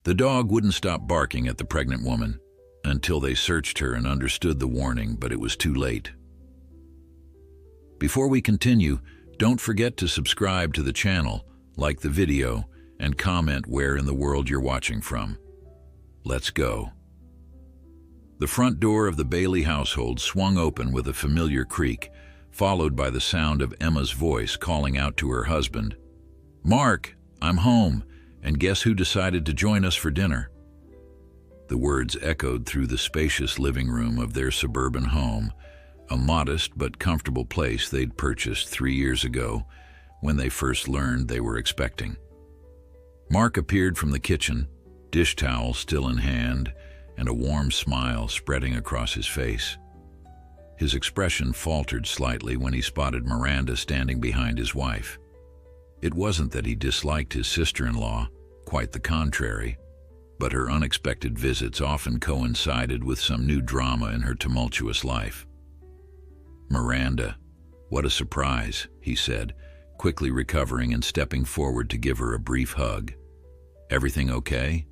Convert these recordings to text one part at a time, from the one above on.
The dog wouldn't stop barking at the pregnant woman until they searched her and understood the warning, but it was too late. Before we continue, don't forget to subscribe to the channel, like the video, and comment where in the world you're watching from. Let's go. The front door of the Bailey household swung open with a familiar creak, followed by the sound of Emma's voice calling out to her husband. "Mark, I'm home, and guess who decided to join us for dinner?" The words echoed through the spacious living room of their suburban home, a modest but comfortable place they'd purchased 3 years ago when they first learned they were expecting. Mark appeared from the kitchen, dish towel still in hand, and a warm smile spreading across his face. His expression faltered slightly when he spotted Miranda standing behind his wife. It wasn't that he disliked his sister-in-law, quite the contrary, but her unexpected visits often coincided with some new drama in her tumultuous life. "Miranda, what a surprise," he said, quickly recovering and stepping forward to give her a brief hug. "Everything okay?"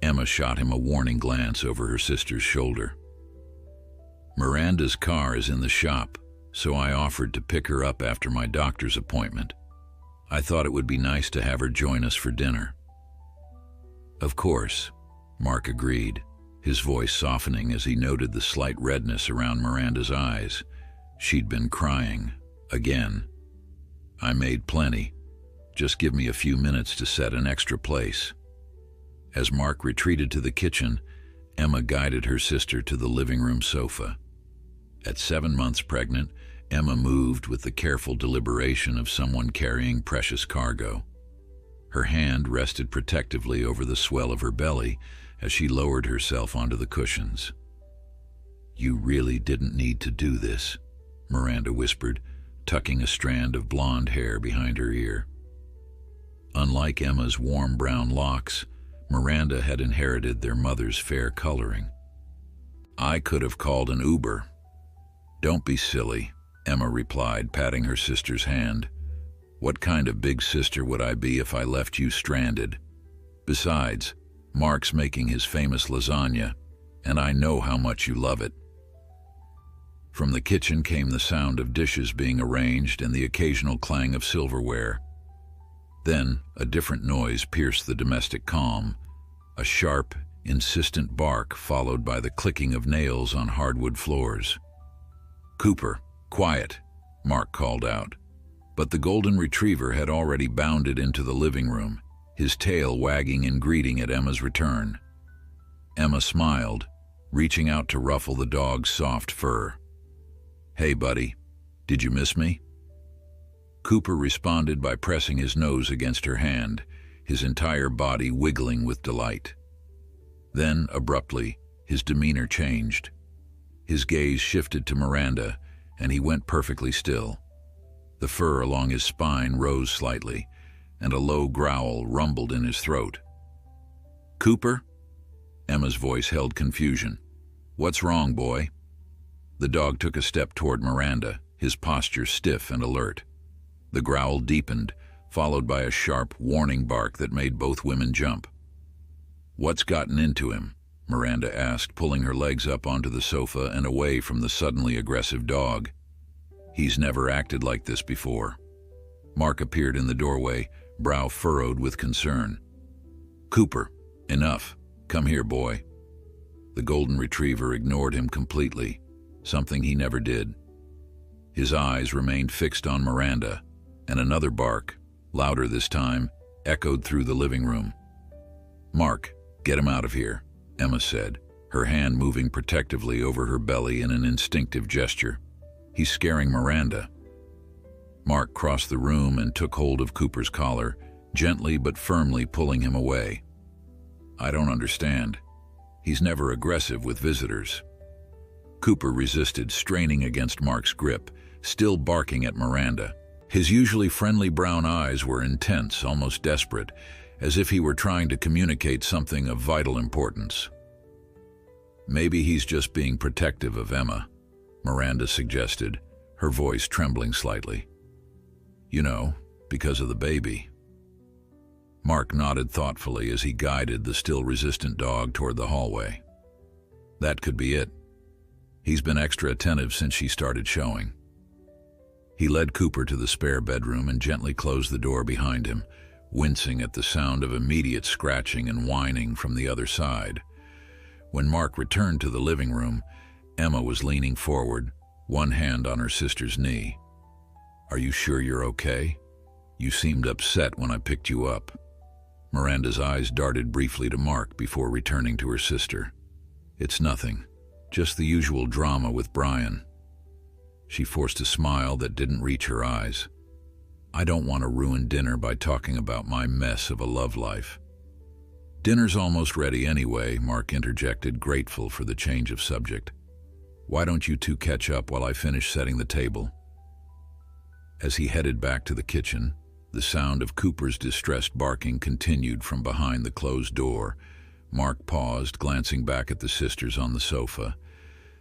Emma shot him a warning glance over her sister's shoulder. "Miranda's car is in the shop, so I offered to pick her up after my doctor's appointment. I thought it would be nice to have her join us for dinner." "Of course," Mark agreed, his voice softening as he noted the slight redness around Miranda's eyes. She'd been crying, again. "I made plenty. Just give me a few minutes to set an extra place." As Mark retreated to the kitchen, Emma guided her sister to the living room sofa. At 7 months pregnant, Emma moved with the careful deliberation of someone carrying precious cargo. Her hand rested protectively over the swell of her belly as she lowered herself onto the cushions. "You really didn't need to do this," Miranda whispered, tucking a strand of blonde hair behind her ear. Unlike Emma's warm brown locks, Miranda had inherited their mother's fair coloring. "I could have called an Uber." "Don't be silly," Emma replied, patting her sister's hand. "What kind of big sister would I be if I left you stranded? Besides, Mark's making his famous lasagna, and I know how much you love it." From the kitchen came the sound of dishes being arranged and the occasional clang of silverware. Then a different noise pierced the domestic calm, a sharp, insistent bark followed by the clicking of nails on hardwood floors. "Cooper, quiet," Mark called out. But the golden retriever had already bounded into the living room, his tail wagging in greeting at Emma's return. Emma smiled, reaching out to ruffle the dog's soft fur. "Hey, buddy, did you miss me?" Cooper responded by pressing his nose against her hand, his entire body wiggling with delight. Then, abruptly, his demeanor changed. His gaze shifted to Miranda, and he went perfectly still. The fur along his spine rose slightly, and a low growl rumbled in his throat. "Cooper?" Emma's voice held confusion. "What's wrong, boy?" The dog took a step toward Miranda, his posture stiff and alert. The growl deepened, followed by a sharp, warning bark that made both women jump. "What's gotten into him?" Miranda asked, pulling her legs up onto the sofa and away from the suddenly aggressive dog. "He's never acted like this before." Mark appeared in the doorway, brow furrowed with concern. "Cooper, enough. Come here, boy." The golden retriever ignored him completely, something he never did. His eyes remained fixed on Miranda, and another bark, louder this time, echoed through the living room. "Mark, get him out of here," Emma said, her hand moving protectively over her belly in an instinctive gesture. "He's scaring Miranda." Mark crossed the room and took hold of Cooper's collar, gently but firmly pulling him away. "I don't understand. He's never aggressive with visitors." Cooper resisted, straining against Mark's grip, still barking at Miranda. His usually friendly brown eyes were intense, almost desperate, as if he were trying to communicate something of vital importance. "Maybe he's just being protective of Emma," Miranda suggested, her voice trembling slightly. "You know, because of the baby." Mark nodded thoughtfully as he guided the still resistant dog toward the hallway. That could be it. He's been extra attentive since she started showing. He led Cooper to the spare bedroom and gently closed the door behind him, wincing at the sound of immediate scratching and whining from the other side. When Mark returned to the living room, Emma was leaning forward, one hand on her sister's knee. "Are you sure you're okay? You seemed upset when I picked you up." Miranda's eyes darted briefly to Mark before returning to her sister. "It's nothing, just the usual drama with Brian." She forced a smile that didn't reach her eyes. "I don't want to ruin dinner by talking about my mess of a love life." "Dinner's almost ready anyway," Mark interjected, grateful for the change of subject. "Why don't you two catch up while I finish setting the table?" As he headed back to the kitchen, the sound of Cooper's distressed barking continued from behind the closed door. Mark paused, glancing back at the sisters on the sofa.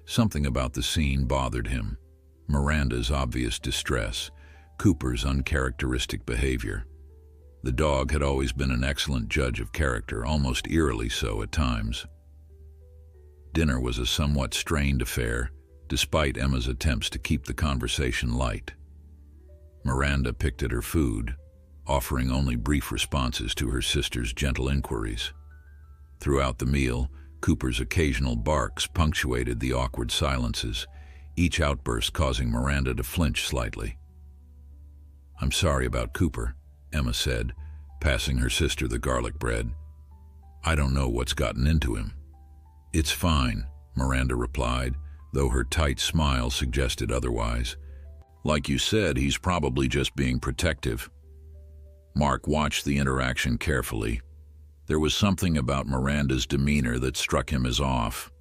Something about the scene bothered him. Miranda's obvious distress, Cooper's uncharacteristic behavior. The dog had always been an excellent judge of character, almost eerily so at times. Dinner was a somewhat strained affair, despite Emma's attempts to keep the conversation light. Miranda picked at her food, offering only brief responses to her sister's gentle inquiries. Throughout the meal, Cooper's occasional barks punctuated the awkward silences, each outburst causing Miranda to flinch slightly. "I'm sorry about Cooper," Emma said, passing her sister the garlic bread. "I don't know what's gotten into him." "It's fine," Miranda replied, though her tight smile suggested otherwise. "Like you said, he's probably just being protective." Mark watched the interaction carefully. There was something about Miranda's demeanor that struck him as off.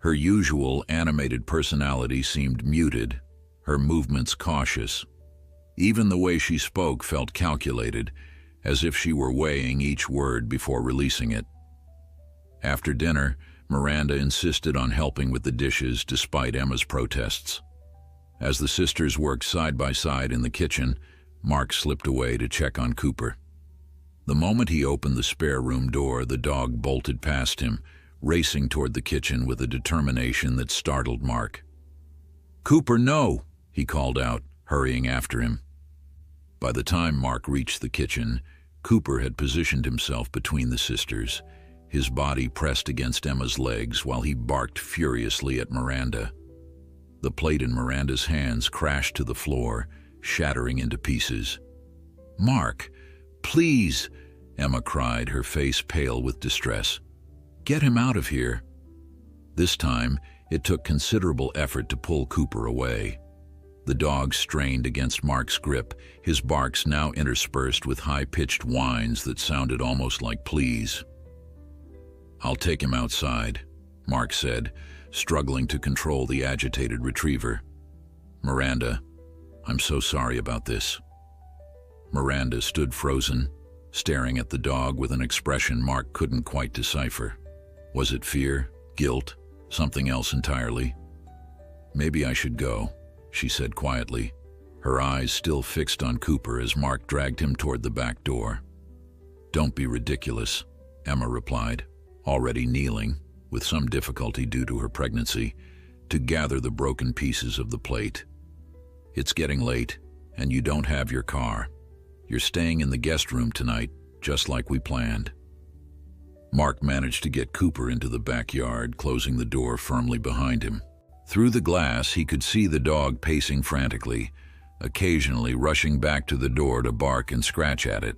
Her usual animated personality seemed muted, her movements cautious. Even the way she spoke felt calculated, as if she were weighing each word before releasing it. After dinner, Miranda insisted on helping with the dishes despite Emma's protests. As the sisters worked side by side in the kitchen, Mark slipped away to check on Cooper. The moment he opened the spare room door, the dog bolted past him, racing toward the kitchen with a determination that startled Mark. "Cooper, no!" he called out, hurrying after him. By the time Mark reached the kitchen, Cooper had positioned himself between the sisters, his body pressed against Emma's legs while he barked furiously at Miranda. The plate in Miranda's hands crashed to the floor, shattering into pieces. "Mark, please!" Emma cried, her face pale with distress. "Get him out of here." This time, it took considerable effort to pull Cooper away. The dog strained against Mark's grip, his barks now interspersed with high-pitched whines that sounded almost like pleas. "I'll take him outside," Mark said, struggling to control the agitated retriever. "Miranda, I'm so sorry about this." Miranda stood frozen, staring at the dog with an expression Mark couldn't quite decipher. Was it fear, guilt, something else entirely? "Maybe I should go," she said quietly, her eyes still fixed on Cooper as Mark dragged him toward the back door. "Don't be ridiculous," Emma replied, already kneeling, with some difficulty due to her pregnancy, to gather the broken pieces of the plate. "It's getting late, and you don't have your car. You're staying in the guest room tonight, just like we planned." Mark managed to get Cooper into the backyard, closing the door firmly behind him. Through the glass, he could see the dog pacing frantically, occasionally rushing back to the door to bark and scratch at it.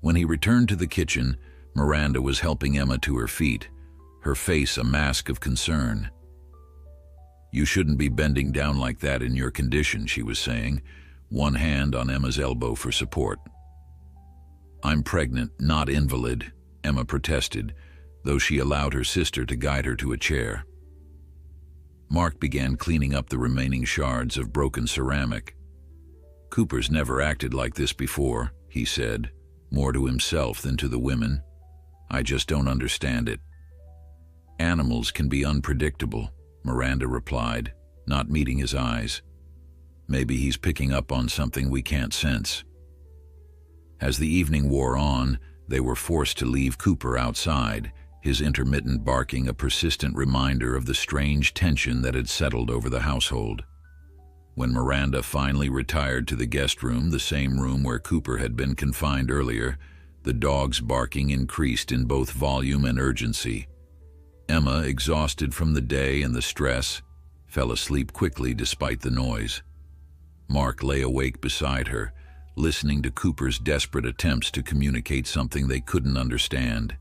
When he returned to the kitchen, Miranda was helping Emma to her feet, her face a mask of concern. "You shouldn't be bending down like that in your condition," she was saying, one hand on Emma's elbow for support. "I'm pregnant, not invalid," Emma protested, though she allowed her sister to guide her to a chair. Mark began cleaning up the remaining shards of broken ceramic. "Cooper's never acted like this before," he said, more to himself than to the women. "I just don't understand it." "Animals can be unpredictable," Miranda replied, not meeting his eyes. "Maybe he's picking up on something we can't sense." As the evening wore on, they were forced to leave Cooper outside, his intermittent barking a persistent reminder of the strange tension that had settled over the household. When Miranda finally retired to the guest room, the same room where Cooper had been confined earlier, the dog's barking increased in both volume and urgency. Emma, exhausted from the day and the stress, fell asleep quickly despite the noise. Mark lay awake beside her, listening to Cooper's desperate attempts to communicate something they couldn't understand.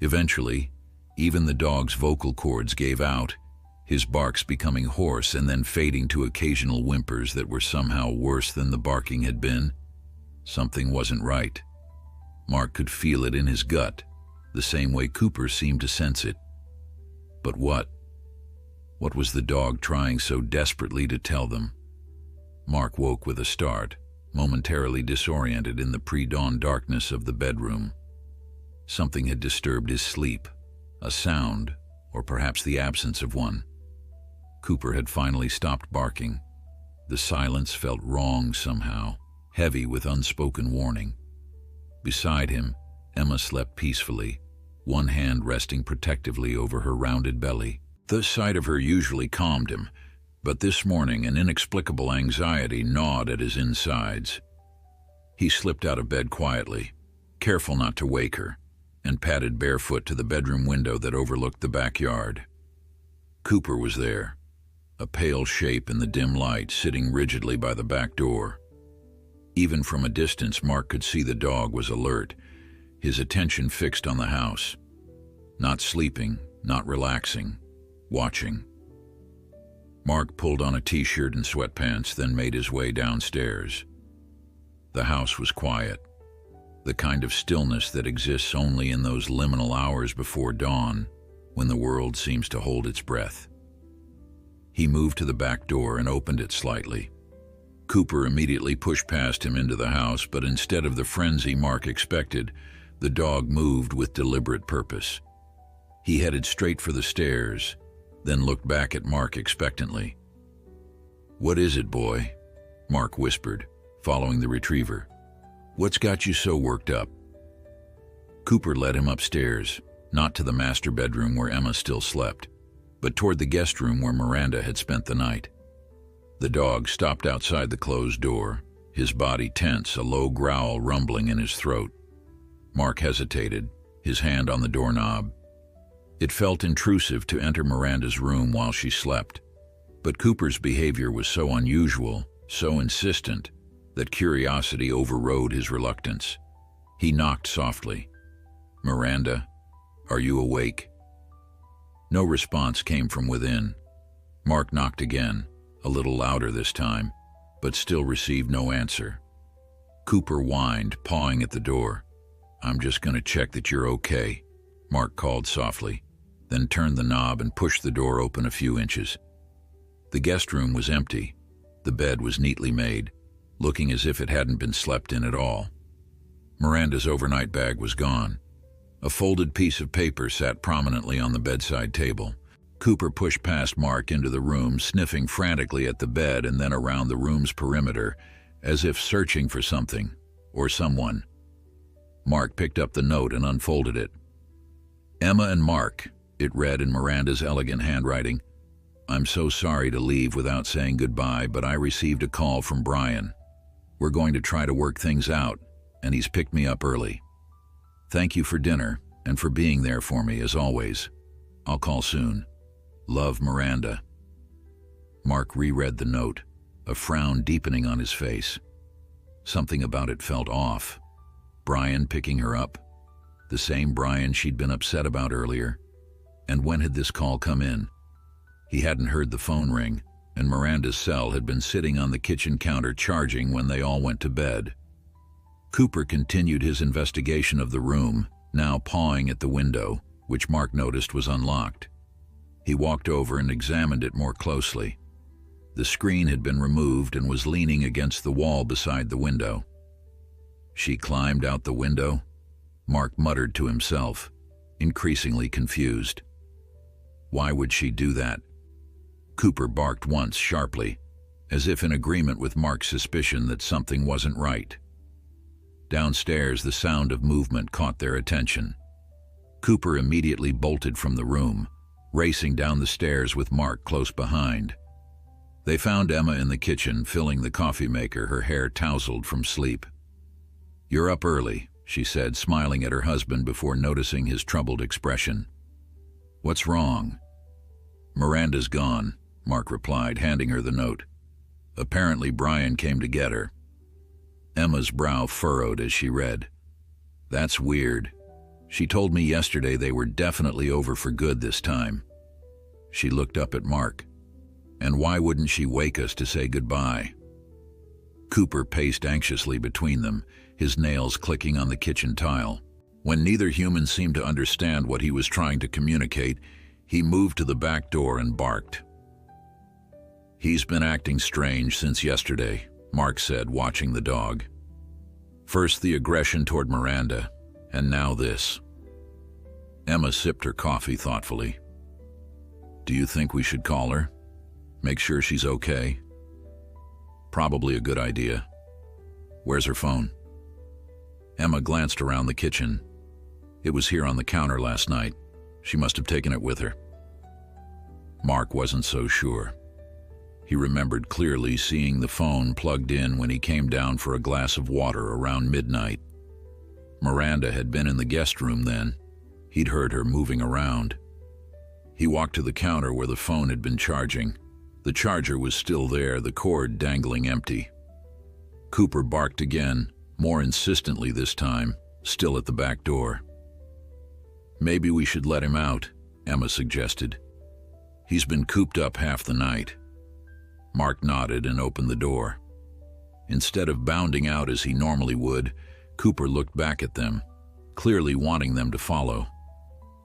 Eventually, even the dog's vocal cords gave out, his barks becoming hoarse and then fading to occasional whimpers that were somehow worse than the barking had been. Something wasn't right. Mark could feel it in his gut, the same way Cooper seemed to sense it. But what? What was the dog trying so desperately to tell them? Mark woke with a start, momentarily disoriented in the pre-dawn darkness of the bedroom. Something had disturbed his sleep, a sound, or perhaps the absence of one. Cooper had finally stopped barking. The silence felt wrong somehow, heavy with unspoken warning. Beside him, Emma slept peacefully, one hand resting protectively over her rounded belly. The sight of her usually calmed him, but this morning an inexplicable anxiety gnawed at his insides. He slipped out of bed quietly, careful not to wake her, and padded barefoot to the bedroom window that overlooked the backyard. Cooper was there, a pale shape in the dim light, sitting rigidly by the back door. Even from a distance, Mark could see the dog was alert, his attention fixed on the house. Not sleeping, not relaxing, watching. Mark pulled on a t-shirt and sweatpants, then made his way downstairs. The house was quiet, the kind of stillness that exists only in those liminal hours before dawn, when the world seems to hold its breath. He moved to the back door and opened it slightly. Cooper immediately pushed past him into the house, but instead of the frenzy Mark expected, the dog moved with deliberate purpose. He headed straight for the stairs, then looked back at Mark expectantly. "What is it, boy?" Mark whispered, following the retriever. "What's got you so worked up?" Cooper led him upstairs, not to the master bedroom where Emma still slept, but toward the guest room where Miranda had spent the night. The dog stopped outside the closed door, his body tense, a low growl rumbling in his throat. Mark hesitated, his hand on the doorknob. It felt intrusive to enter Miranda's room while she slept, but Cooper's behavior was so unusual, so insistent, that curiosity overrode his reluctance. He knocked softly. "Miranda, are you awake?" No response came from within. Mark knocked again, a little louder this time, but still received no answer. Cooper whined, pawing at the door. "I'm just going to check that you're okay," Mark called softly, then turned the knob and pushed the door open a few inches. The guest room was empty. The bed was neatly made, looking as if it hadn't been slept in at all. Miranda's overnight bag was gone. A folded piece of paper sat prominently on the bedside table. Cooper pushed past Mark into the room, sniffing frantically at the bed and then around the room's perimeter, as if searching for something or someone. Mark picked up the note and unfolded it. "Emma and Mark," it read in Miranda's elegant handwriting. "I'm so sorry to leave without saying goodbye, but I received a call from Brian. We're going to try to work things out, and he's picked me up early. Thank you for dinner and for being there for me, as always. I'll call soon. Love, Miranda." Mark reread the note, a frown deepening on his face. Something about it felt off. Brian picking her up? The same Brian she'd been upset about earlier? And when had this call come in? He hadn't heard the phone ring, and Miranda's cell had been sitting on the kitchen counter charging when they all went to bed. Cooper continued his investigation of the room, now pawing at the window, which Mark noticed was unlocked. He walked over and examined it more closely. The screen had been removed and was leaning against the wall beside the window. "She climbed out the window?" Mark muttered to himself, increasingly confused. Why would she do that? Cooper barked once sharply, as if in agreement with Mark's suspicion that something wasn't right. Downstairs, the sound of movement caught their attention. Cooper immediately bolted from the room, racing down the stairs with Mark close behind. They found Emma in the kitchen, filling the coffee maker, her hair tousled from sleep. "You're up early," she said, smiling at her husband before noticing his troubled expression. "What's wrong?" "Miranda's gone," Mark replied, handing her the note. "Apparently Brian came to get her." Emma's brow furrowed as she read. "That's weird. She told me yesterday they were definitely over for good this time." She looked up at Mark. "And why wouldn't she wake us to say goodbye?" Cooper paced anxiously between them, his nails clicking on the kitchen tile. When neither human seemed to understand what he was trying to communicate, he moved to the back door and barked. "He's been acting strange since yesterday," Mark said, watching the dog. "First the aggression toward Miranda, and now this." Emma sipped her coffee thoughtfully. "Do you think we should call her? Make sure she's okay?" "Probably a good idea. Where's her phone?" Emma glanced around the kitchen. "It was here on the counter last night. She must have taken it with her." Mark wasn't so sure. He remembered clearly seeing the phone plugged in when he came down for a glass of water around midnight. Miranda had been in the guest room then. He'd heard her moving around. He walked to the counter where the phone had been charging. The charger was still there, the cord dangling empty. Cooper barked again, more insistently this time, still at the back door. "Maybe we should let him out," Emma suggested. "He's been cooped up half the night." Mark nodded and opened the door. Instead of bounding out as he normally would, Cooper looked back at them, clearly wanting them to follow.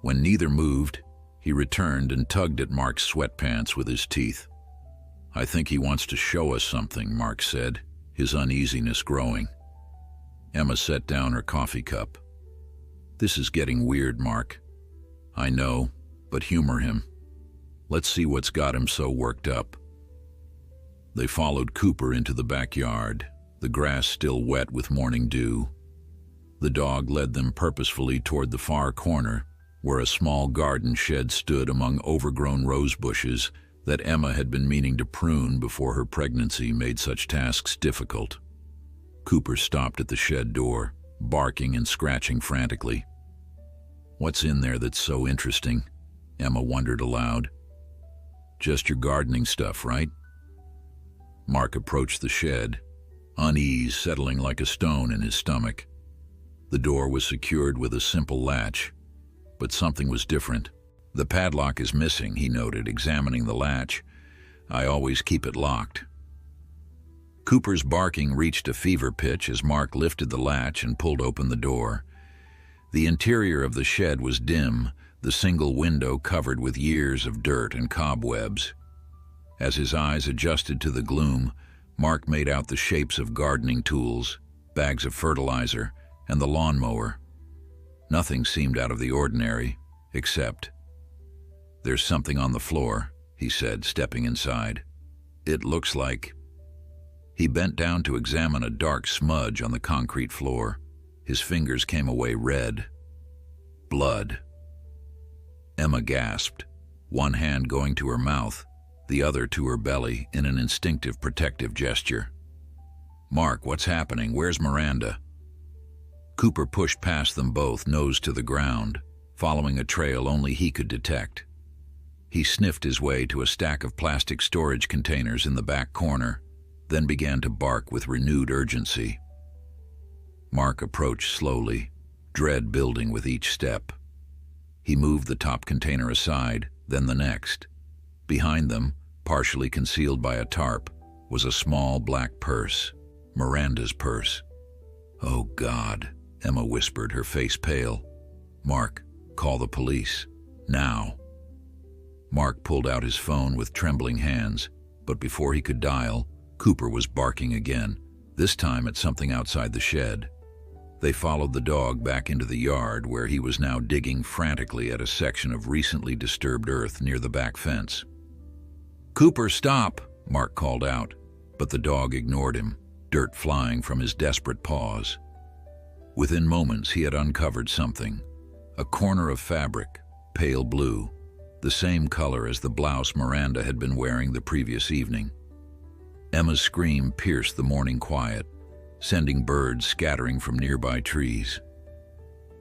When neither moved, he returned and tugged at Mark's sweatpants with his teeth. "I think he wants to show us something," Mark said, his uneasiness growing. Emma set down her coffee cup. "This is getting weird, Mark." "I know, but humor him. Let's see what's got him so worked up." They followed Cooper into the backyard, the grass still wet with morning dew. The dog led them purposefully toward the far corner, where a small garden shed stood among overgrown rose bushes that Emma had been meaning to prune before her pregnancy made such tasks difficult. Cooper stopped at the shed door, barking and scratching frantically. "What's in there that's so interesting?" Emma wondered aloud. "Just your gardening stuff, right?" Mark approached the shed, unease settling like a stone in his stomach. The door was secured with a simple latch, but something was different. "The padlock is missing," he noted, examining the latch. "I always keep it locked." Cooper's barking reached a fever pitch as Mark lifted the latch and pulled open the door. The interior of the shed was dim, the single window covered with years of dirt and cobwebs. As his eyes adjusted to the gloom, Mark made out the shapes of gardening tools, bags of fertilizer, and the lawnmower. Nothing seemed out of the ordinary, except... "There's something on the floor," he said, stepping inside. "It looks like..." He bent down to examine a dark smudge on the concrete floor. His fingers came away red. Blood. Emma gasped, one hand going to her mouth, the other to her belly in an instinctive protective gesture. "Mark, what's happening? Where's Miranda?" Cooper pushed past them both, nose to the ground, following a trail only he could detect. He sniffed his way to a stack of plastic storage containers in the back corner, then began to bark with renewed urgency. Mark approached slowly, dread building with each step. He moved the top container aside, then the next. Behind them, partially concealed by a tarp, was a small black purse, Miranda's purse. "Oh, God," Emma whispered, her face pale. "Mark, call the police. Now." Mark pulled out his phone with trembling hands, but before he could dial, Cooper was barking again, this time at something outside the shed. They followed the dog back into the yard, where he was now digging frantically at a section of recently disturbed earth near the back fence. "Cooper, stop!" Mark called out, but the dog ignored him, dirt flying from his desperate paws. Within moments, he had uncovered something. A corner of fabric, pale blue, the same color as the blouse Miranda had been wearing the previous evening. Emma's scream pierced the morning quiet, sending birds scattering from nearby trees.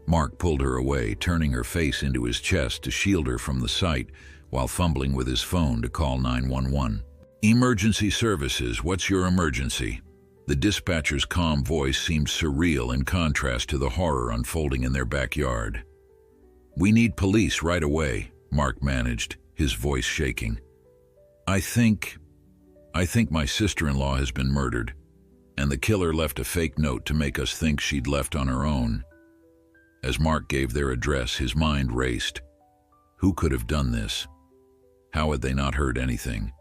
Mark pulled her away, turning her face into his chest to shield her from the sight while fumbling with his phone to call 911. "Emergency services, what's your emergency?" The dispatcher's calm voice seemed surreal in contrast to the horror unfolding in their backyard. "We need police right away," Mark managed, his voice shaking. I think my sister-in-law has been murdered, and the killer left a fake note to make us think she'd left on her own." As Mark gave their address, his mind raced. Who could have done this? How had they not heard anything?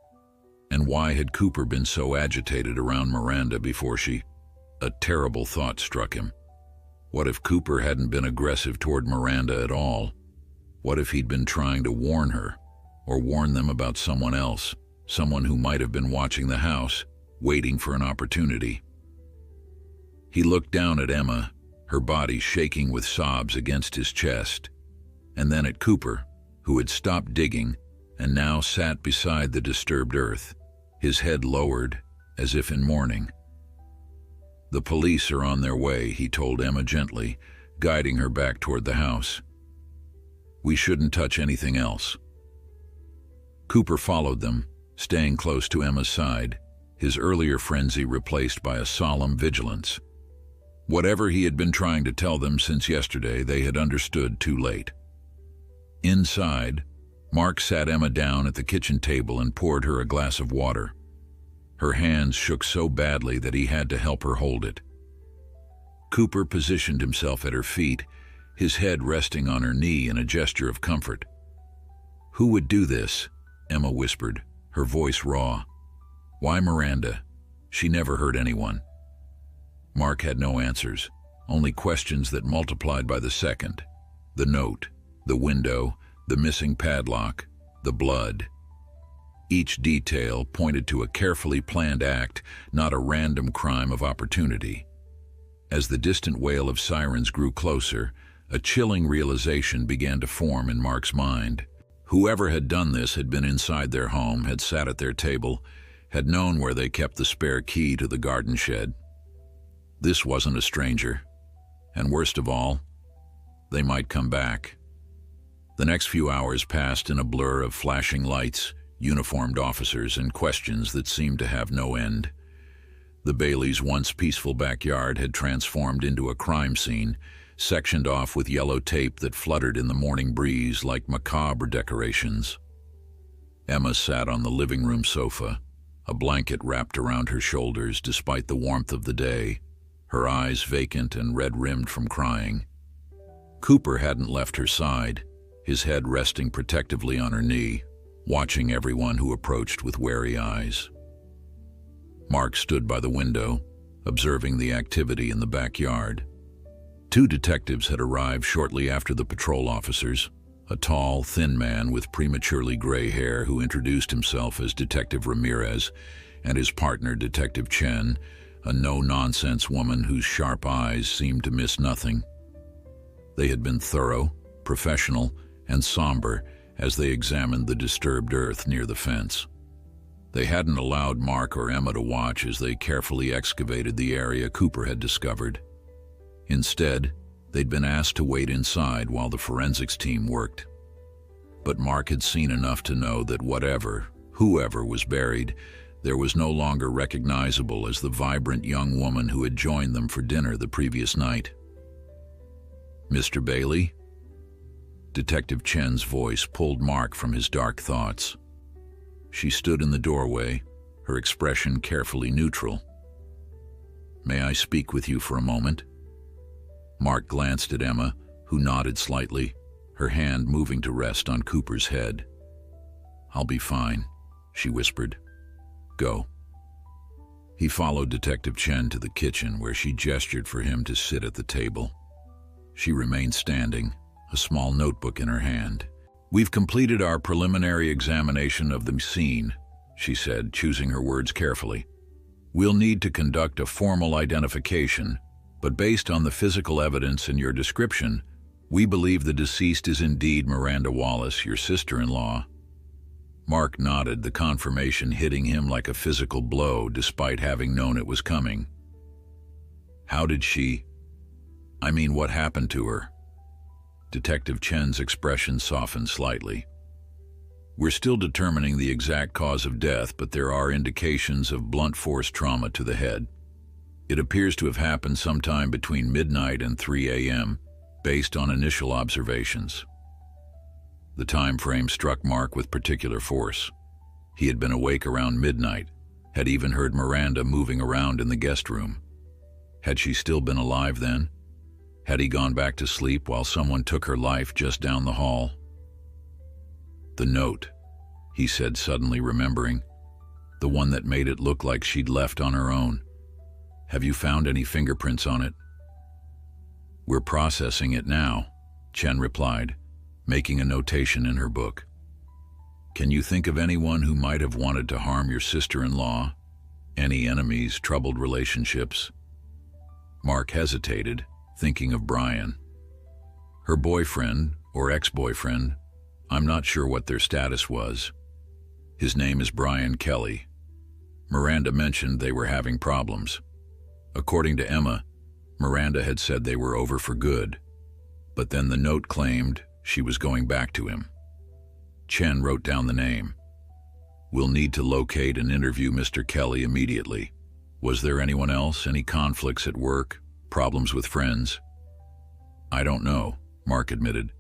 And why had Cooper been so agitated around Miranda before she... A terrible thought struck him. What if Cooper hadn't been aggressive toward Miranda at all? What if he'd been trying to warn her, or warn them about someone else, someone who might have been watching the house, waiting for an opportunity? He looked down at Emma, her body shaking with sobs against his chest, and then at Cooper, who had stopped digging and now sat beside the disturbed earth, his head lowered as if in mourning. "The police are on their way," he told Emma gently, guiding her back toward the house. "We shouldn't touch anything else." Cooper followed them, staying close to Emma's side, his earlier frenzy replaced by a solemn vigilance. Whatever he had been trying to tell them since yesterday, they had understood too late. Inside, Mark sat Emma down at the kitchen table and poured her a glass of water. Her hands shook so badly that he had to help her hold it. Cooper positioned himself at her feet, his head resting on her knee in a gesture of comfort. "Who would do this?" Emma whispered, her voice raw. "Why Miranda? She never hurt anyone." Mark had no answers, only questions that multiplied by the second. The note, the window, the missing padlock, the blood. Each detail pointed to a carefully planned act, not a random crime of opportunity. As the distant wail of sirens grew closer, a chilling realization began to form in Mark's mind. Whoever had done this had been inside their home, had sat at their table, had known where they kept the spare key to the garden shed. This wasn't a stranger. And worst of all, they might come back. The next few hours passed in a blur of flashing lights, uniformed officers, and questions that seemed to have no end. The Baileys' once peaceful backyard had transformed into a crime scene, sectioned off with yellow tape that fluttered in the morning breeze like macabre decorations. Emma sat on the living room sofa, a blanket wrapped around her shoulders despite the warmth of the day, her eyes vacant and red-rimmed from crying. Cooper hadn't left her side, his head resting protectively on her knee, watching everyone who approached with wary eyes. Mark stood by the window, observing the activity in the backyard. Two detectives had arrived shortly after the patrol officers, a tall, thin man with prematurely gray hair who introduced himself as Detective Ramirez, and his partner, Detective Chen, a no-nonsense woman whose sharp eyes seemed to miss nothing. They had been thorough, professional, and somber as they examined the disturbed earth near the fence. They hadn't allowed Mark or Emma to watch as they carefully excavated the area Cooper had discovered. Instead, they'd been asked to wait inside while the forensics team worked. But Mark had seen enough to know that whoever was buried, there was no longer recognizable as the vibrant young woman who had joined them for dinner the previous night. "Mr. Bailey?" Detective Chen's voice pulled Mark from his dark thoughts. She stood in the doorway, her expression carefully neutral. "May I speak with you for a moment?" Mark glanced at Emma, who nodded slightly, her hand moving to rest on Cooper's head. "I'll be fine," she whispered. "Go." He followed Detective Chen to the kitchen, where she gestured for him to sit at the table. She remained standing, a small notebook in her hand. "We've completed our preliminary examination of the scene," she said, choosing her words carefully. "We'll need to conduct a formal identification, But based on the physical evidence and your description, we believe the deceased is indeed Miranda Wallace, your sister-in-law." Mark nodded, the confirmation hitting him like a physical blow despite having known it was coming. "How did she... what happened to her?" Detective Chen's expression softened slightly. "We're still determining the exact cause of death, but there are indications of blunt force trauma to the head. It appears to have happened sometime between midnight and 3 a.m., based on initial observations." The time frame struck Mark with particular force. He had been awake around midnight, had even heard Miranda moving around in the guest room. Had she still been alive then? Had he gone back to sleep while someone took her life just down the hall? "The note," he said, suddenly remembering. "The one that made it look like she'd left on her own. Have you found any fingerprints on it?" "We're processing it now," Chen replied, making a notation in her book. "Can you think of anyone who might have wanted to harm your sister-in-law? Any enemies, troubled relationships?" Mark hesitated, thinking of Brian. "Her boyfriend, or ex-boyfriend, I'm not sure what their status was. His name is Brian Kelly. Miranda mentioned they were having problems. According to Emma, Miranda had said they were over for good, but then the note claimed she was going back to him." Chen wrote down the name. "We'll need to locate and interview Mr. Kelly immediately. Was there anyone else? Any conflicts at work? Problems with friends?" "I don't know," Mark admitted.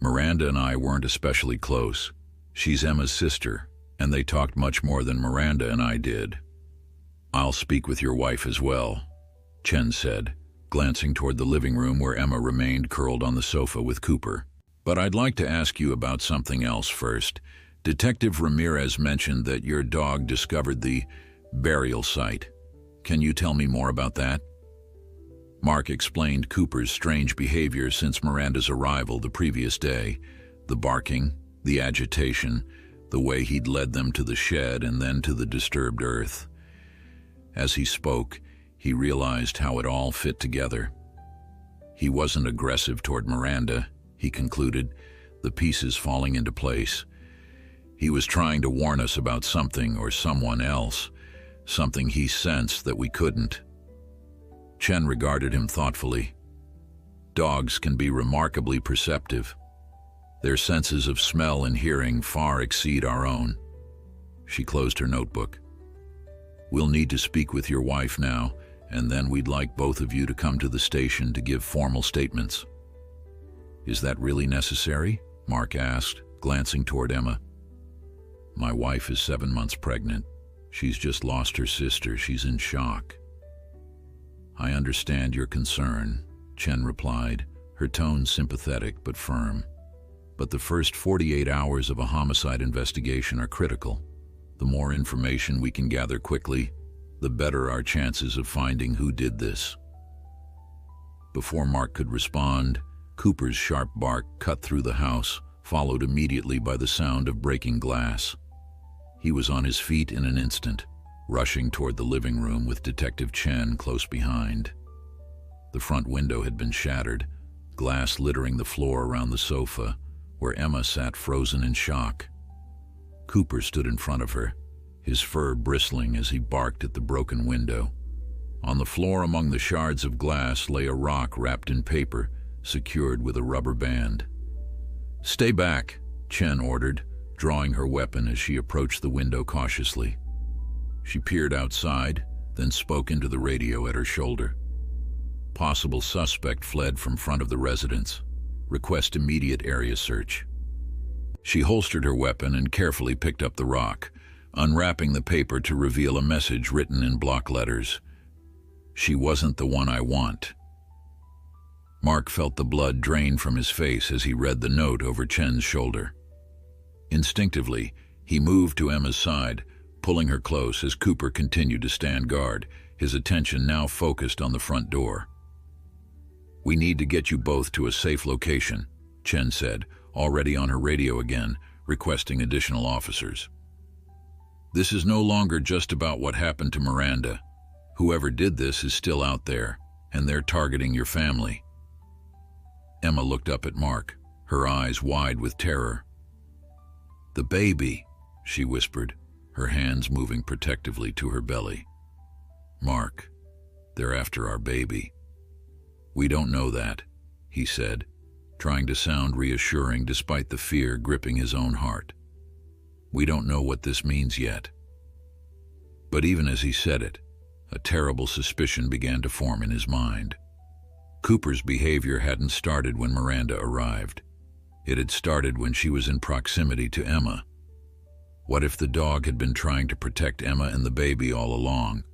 "Miranda and I weren't especially close. She's Emma's sister, and they talked much more than Miranda and I did." "I'll speak with your wife as well," Chen said, glancing toward the living room where Emma remained curled on the sofa with Cooper. "But I'd like to ask you about something else first. Detective Ramirez mentioned that your dog discovered the burial site. Can you tell me more about that?" Mark explained Cooper's strange behavior since Miranda's arrival the previous day. The barking, the agitation, the way he'd led them to the shed and then to the disturbed earth. As he spoke, he realized how it all fit together. He wasn't aggressive toward Miranda, he concluded, the pieces falling into place. He was trying to warn us about something or someone else, something he sensed that we couldn't. Chen regarded him thoughtfully. Dogs can be remarkably perceptive. Their senses of smell and hearing far exceed our own. She closed her notebook. "We'll need to speak with your wife now, and then we'd like both of you to come to the station to give formal statements." "Is that really necessary?" Mark asked, glancing toward Emma. "My wife is 7 months pregnant. She's just lost her sister. She's in shock." "I understand your concern," Chen replied, her tone sympathetic but firm. "But the first 48 hours of a homicide investigation are critical. The more information we can gather quickly, the better our chances of finding who did this." Before Mark could respond, Cooper's sharp bark cut through the house, followed immediately by the sound of breaking glass. He was on his feet in an instant, rushing toward the living room with Detective Chen close behind. The front window had been shattered, glass littering the floor around the sofa, where Emma sat frozen in shock. Cooper stood in front of her, his fur bristling as he barked at the broken window. On the floor among the shards of glass lay a rock wrapped in paper, secured with a rubber band. "Stay back," Chen ordered, drawing her weapon as she approached the window cautiously. She peered outside, then spoke into the radio at her shoulder. "Possible suspect fled from front of the residence. Request immediate area search." She holstered her weapon and carefully picked up the rock, unwrapping the paper to reveal a message written in block letters. "She wasn't the one I want." Mark felt the blood drain from his face as he read the note over Chen's shoulder. Instinctively, he moved to Emma's side, pulling her close as Cooper continued to stand guard, his attention now focused on the front door. "We need to get you both to a safe location," Chen said, already on her radio again, requesting additional officers. "This is no longer just about what happened to Miranda. Whoever did this is still out there, and they're targeting your family." Emma looked up at Mark, her eyes wide with terror. "The baby," she whispered, her hands moving protectively to her belly. "Mark, they're after our baby." "We don't know that," he said, trying to sound reassuring despite the fear gripping his own heart. "We don't know what this means yet." But even as he said it, a terrible suspicion began to form in his mind. Cooper's behavior hadn't started when Miranda arrived. It had started when she was in proximity to Emma. What if the dog had been trying to protect Emma and the baby all along?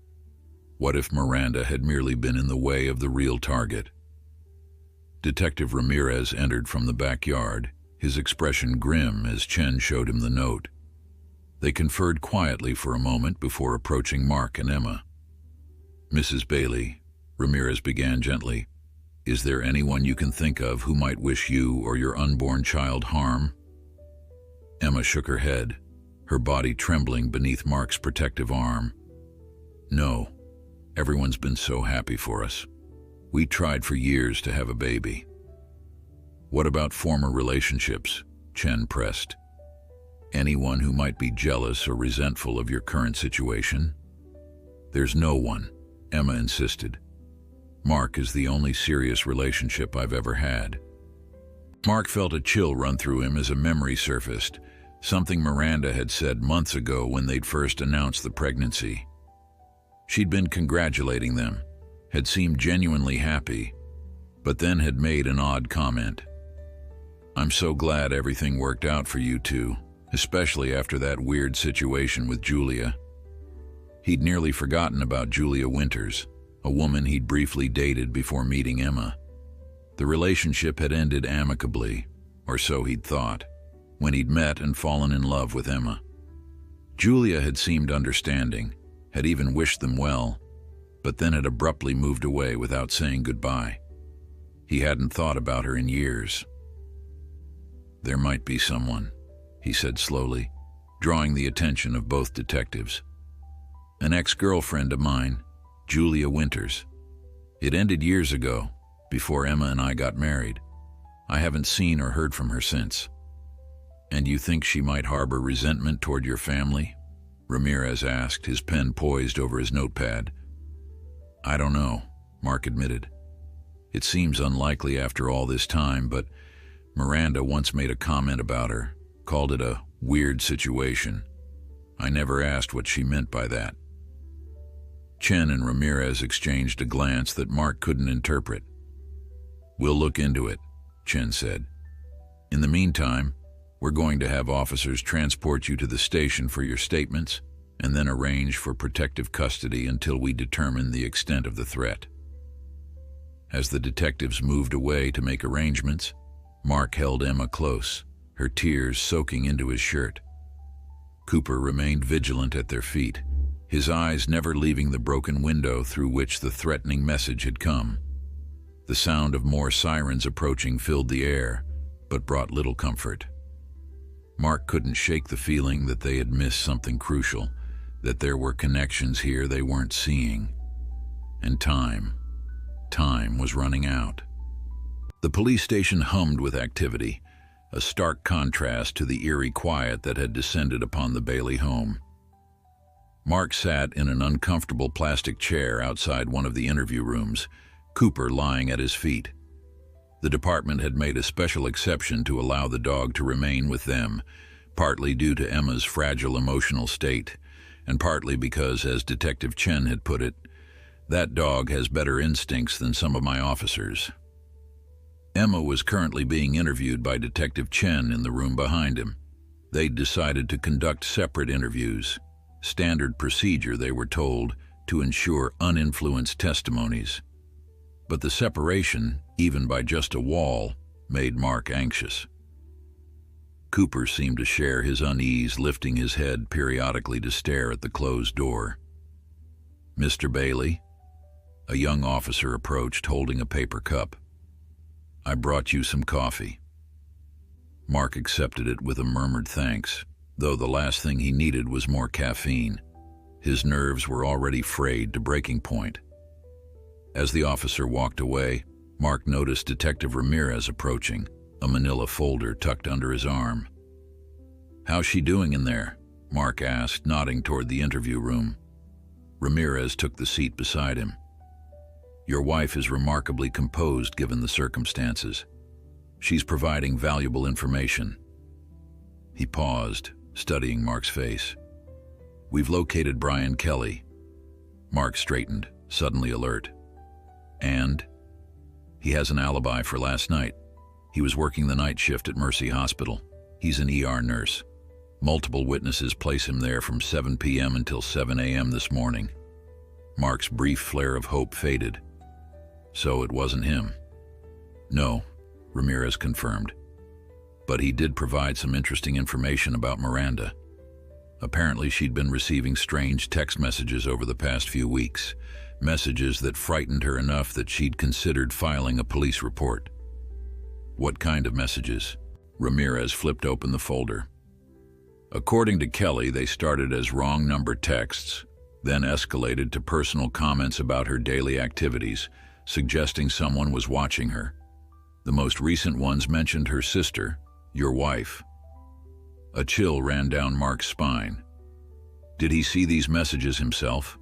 What if Miranda had merely been in the way of the real target? Detective Ramirez entered from the backyard, his expression grim as Chen showed him the note. They conferred quietly for a moment before approaching Mark and Emma. "Mrs. Bailey," Ramirez began gently, "is there anyone you can think of who might wish you or your unborn child harm?" Emma shook her head, her body trembling beneath Mark's protective arm. "No, everyone's been so happy for us. We tried for years to have a baby." "What about former relationships?" Chen pressed. "Anyone who might be jealous or resentful of your current situation?" "There's no one," Emma insisted. "Mark is the only serious relationship I've ever had." Mark felt a chill run through him as a memory surfaced, something Miranda had said months ago when they'd first announced the pregnancy. She'd been congratulating them, had seemed genuinely happy, but then had made an odd comment. "I'm so glad everything worked out for you two, especially after that weird situation with Julia." He'd nearly forgotten about Julia Winters, a woman he'd briefly dated before meeting Emma. The relationship had ended amicably, or so he'd thought, when he'd met and fallen in love with Emma. Julia had seemed understanding, had even wished them well, but then had abruptly moved away without saying goodbye. He hadn't thought about her in years. "There might be someone," he said slowly, drawing the attention of both detectives. "An ex-girlfriend of mine, Julia Winters. It ended years ago, before Emma and I got married. I haven't seen or heard from her since." "And you think she might harbor resentment toward your family?" Ramirez asked, his pen poised over his notepad. "I don't know," Mark admitted. "It seems unlikely after all this time, but Miranda once made a comment about her, called it a weird situation. I never asked what she meant by that." Chen and Ramirez exchanged a glance that Mark couldn't interpret. "We'll look into it," Chen said. "In the meantime, we're going to have officers transport you to the station for your statements and then arrange for protective custody until we determine the extent of the threat." As the detectives moved away to make arrangements, Mark held Emma close, her tears soaking into his shirt. Cooper remained vigilant at their feet, his eyes never leaving the broken window through which the threatening message had come. The sound of more sirens approaching filled the air, but brought little comfort. Mark couldn't shake the feeling that they had missed something crucial, that there were connections here they weren't seeing. And time was running out. The police station hummed with activity, a stark contrast to the eerie quiet that had descended upon the Bailey home. Mark sat in an uncomfortable plastic chair outside one of the interview rooms, Cooper lying at his feet. The department had made a special exception to allow the dog to remain with them, partly due to Emma's fragile emotional state, and partly because, as Detective Chen had put it, "That dog has better instincts than some of my officers." Emma was currently being interviewed by Detective Chen in the room behind him. They'd decided to conduct separate interviews, standard procedure, they were told, to ensure uninfluenced testimonies. But the separation, even by just a wall, made Mark anxious. Cooper seemed to share his unease, lifting his head periodically to stare at the closed door. "Mr. Bailey?" A young officer approached, holding a paper cup. "I brought you some coffee." Mark accepted it with a murmured thanks, though the last thing he needed was more caffeine. His nerves were already frayed to breaking point. As the officer walked away, Mark noticed Detective Ramirez approaching, a manila folder tucked under his arm. "How's she doing in there?" Mark asked, nodding toward the interview room. Ramirez took the seat beside him. "Your wife is remarkably composed given the circumstances. She's providing valuable information." He paused, studying Mark's face. "We've located Brian Kelly." Mark straightened, suddenly alert. "And?" "He has an alibi for last night. He was working the night shift at Mercy Hospital. He's an ER nurse. Multiple witnesses place him there from 7 p.m. until 7 a.m. this morning." Mark's brief flare of hope faded. "So it wasn't him?" "No," Ramirez confirmed. "But he did provide some interesting information about Miranda. Apparently she'd been receiving strange text messages over the past few weeks, messages that frightened her enough that she'd considered filing a police report." "What kind of messages?" Ramirez flipped open the folder. According to Kelly, they started as wrong number texts, then escalated to personal comments about her daily activities, suggesting someone was watching her. The most recent ones mentioned her sister, your wife. A chill ran down Mark's spine. Did he see these messages himself?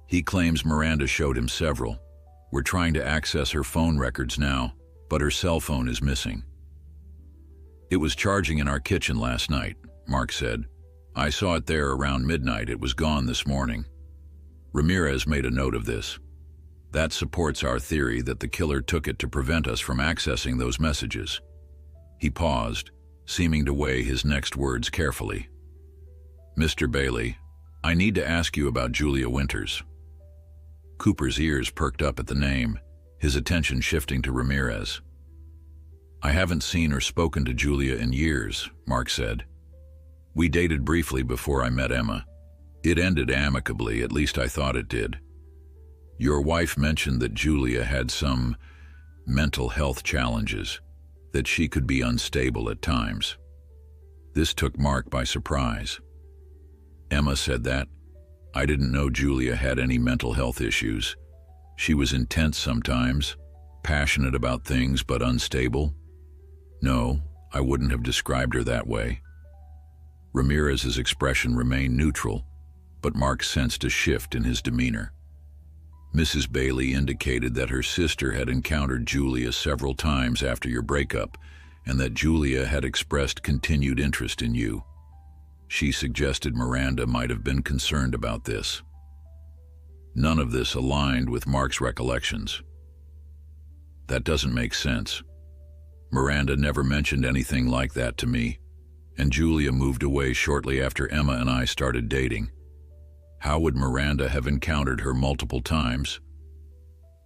"He claims Miranda showed him several. We're trying to access her phone records now, but her cell phone is missing." "It was charging in our kitchen last night," Mark said. "I saw it there around midnight. It was gone this morning." Ramirez made a note of this. "That supports our theory that the killer took it to prevent us from accessing those messages." He paused, seeming to weigh his next words carefully. "Mr. Bailey, I need to ask you about Julia Winters." Cooper's ears perked up at the name, his attention shifting to Ramirez. "I haven't seen or spoken to Julia in years," Mark said. "We dated briefly before I met Emma. It ended amicably, at least I thought it did. Your wife mentioned that Julia had some mental health challenges, that she could be unstable at times." This took Mark by surprise. "Emma said that? I didn't know Julia had any mental health issues. She was intense sometimes, passionate about things but unstable." "No, I wouldn't have described her that way." Ramirez's expression remained neutral, but Mark sensed a shift in his demeanor. "Mrs. Bailey indicated that her sister had encountered Julia several times after your breakup, and that Julia had expressed continued interest in you. She suggested Miranda might have been concerned about this." None of this aligned with Mark's recollections. "That doesn't make sense. Miranda never mentioned anything like that to me, and Julia moved away shortly after Emma and I started dating. How would Miranda have encountered her multiple times?"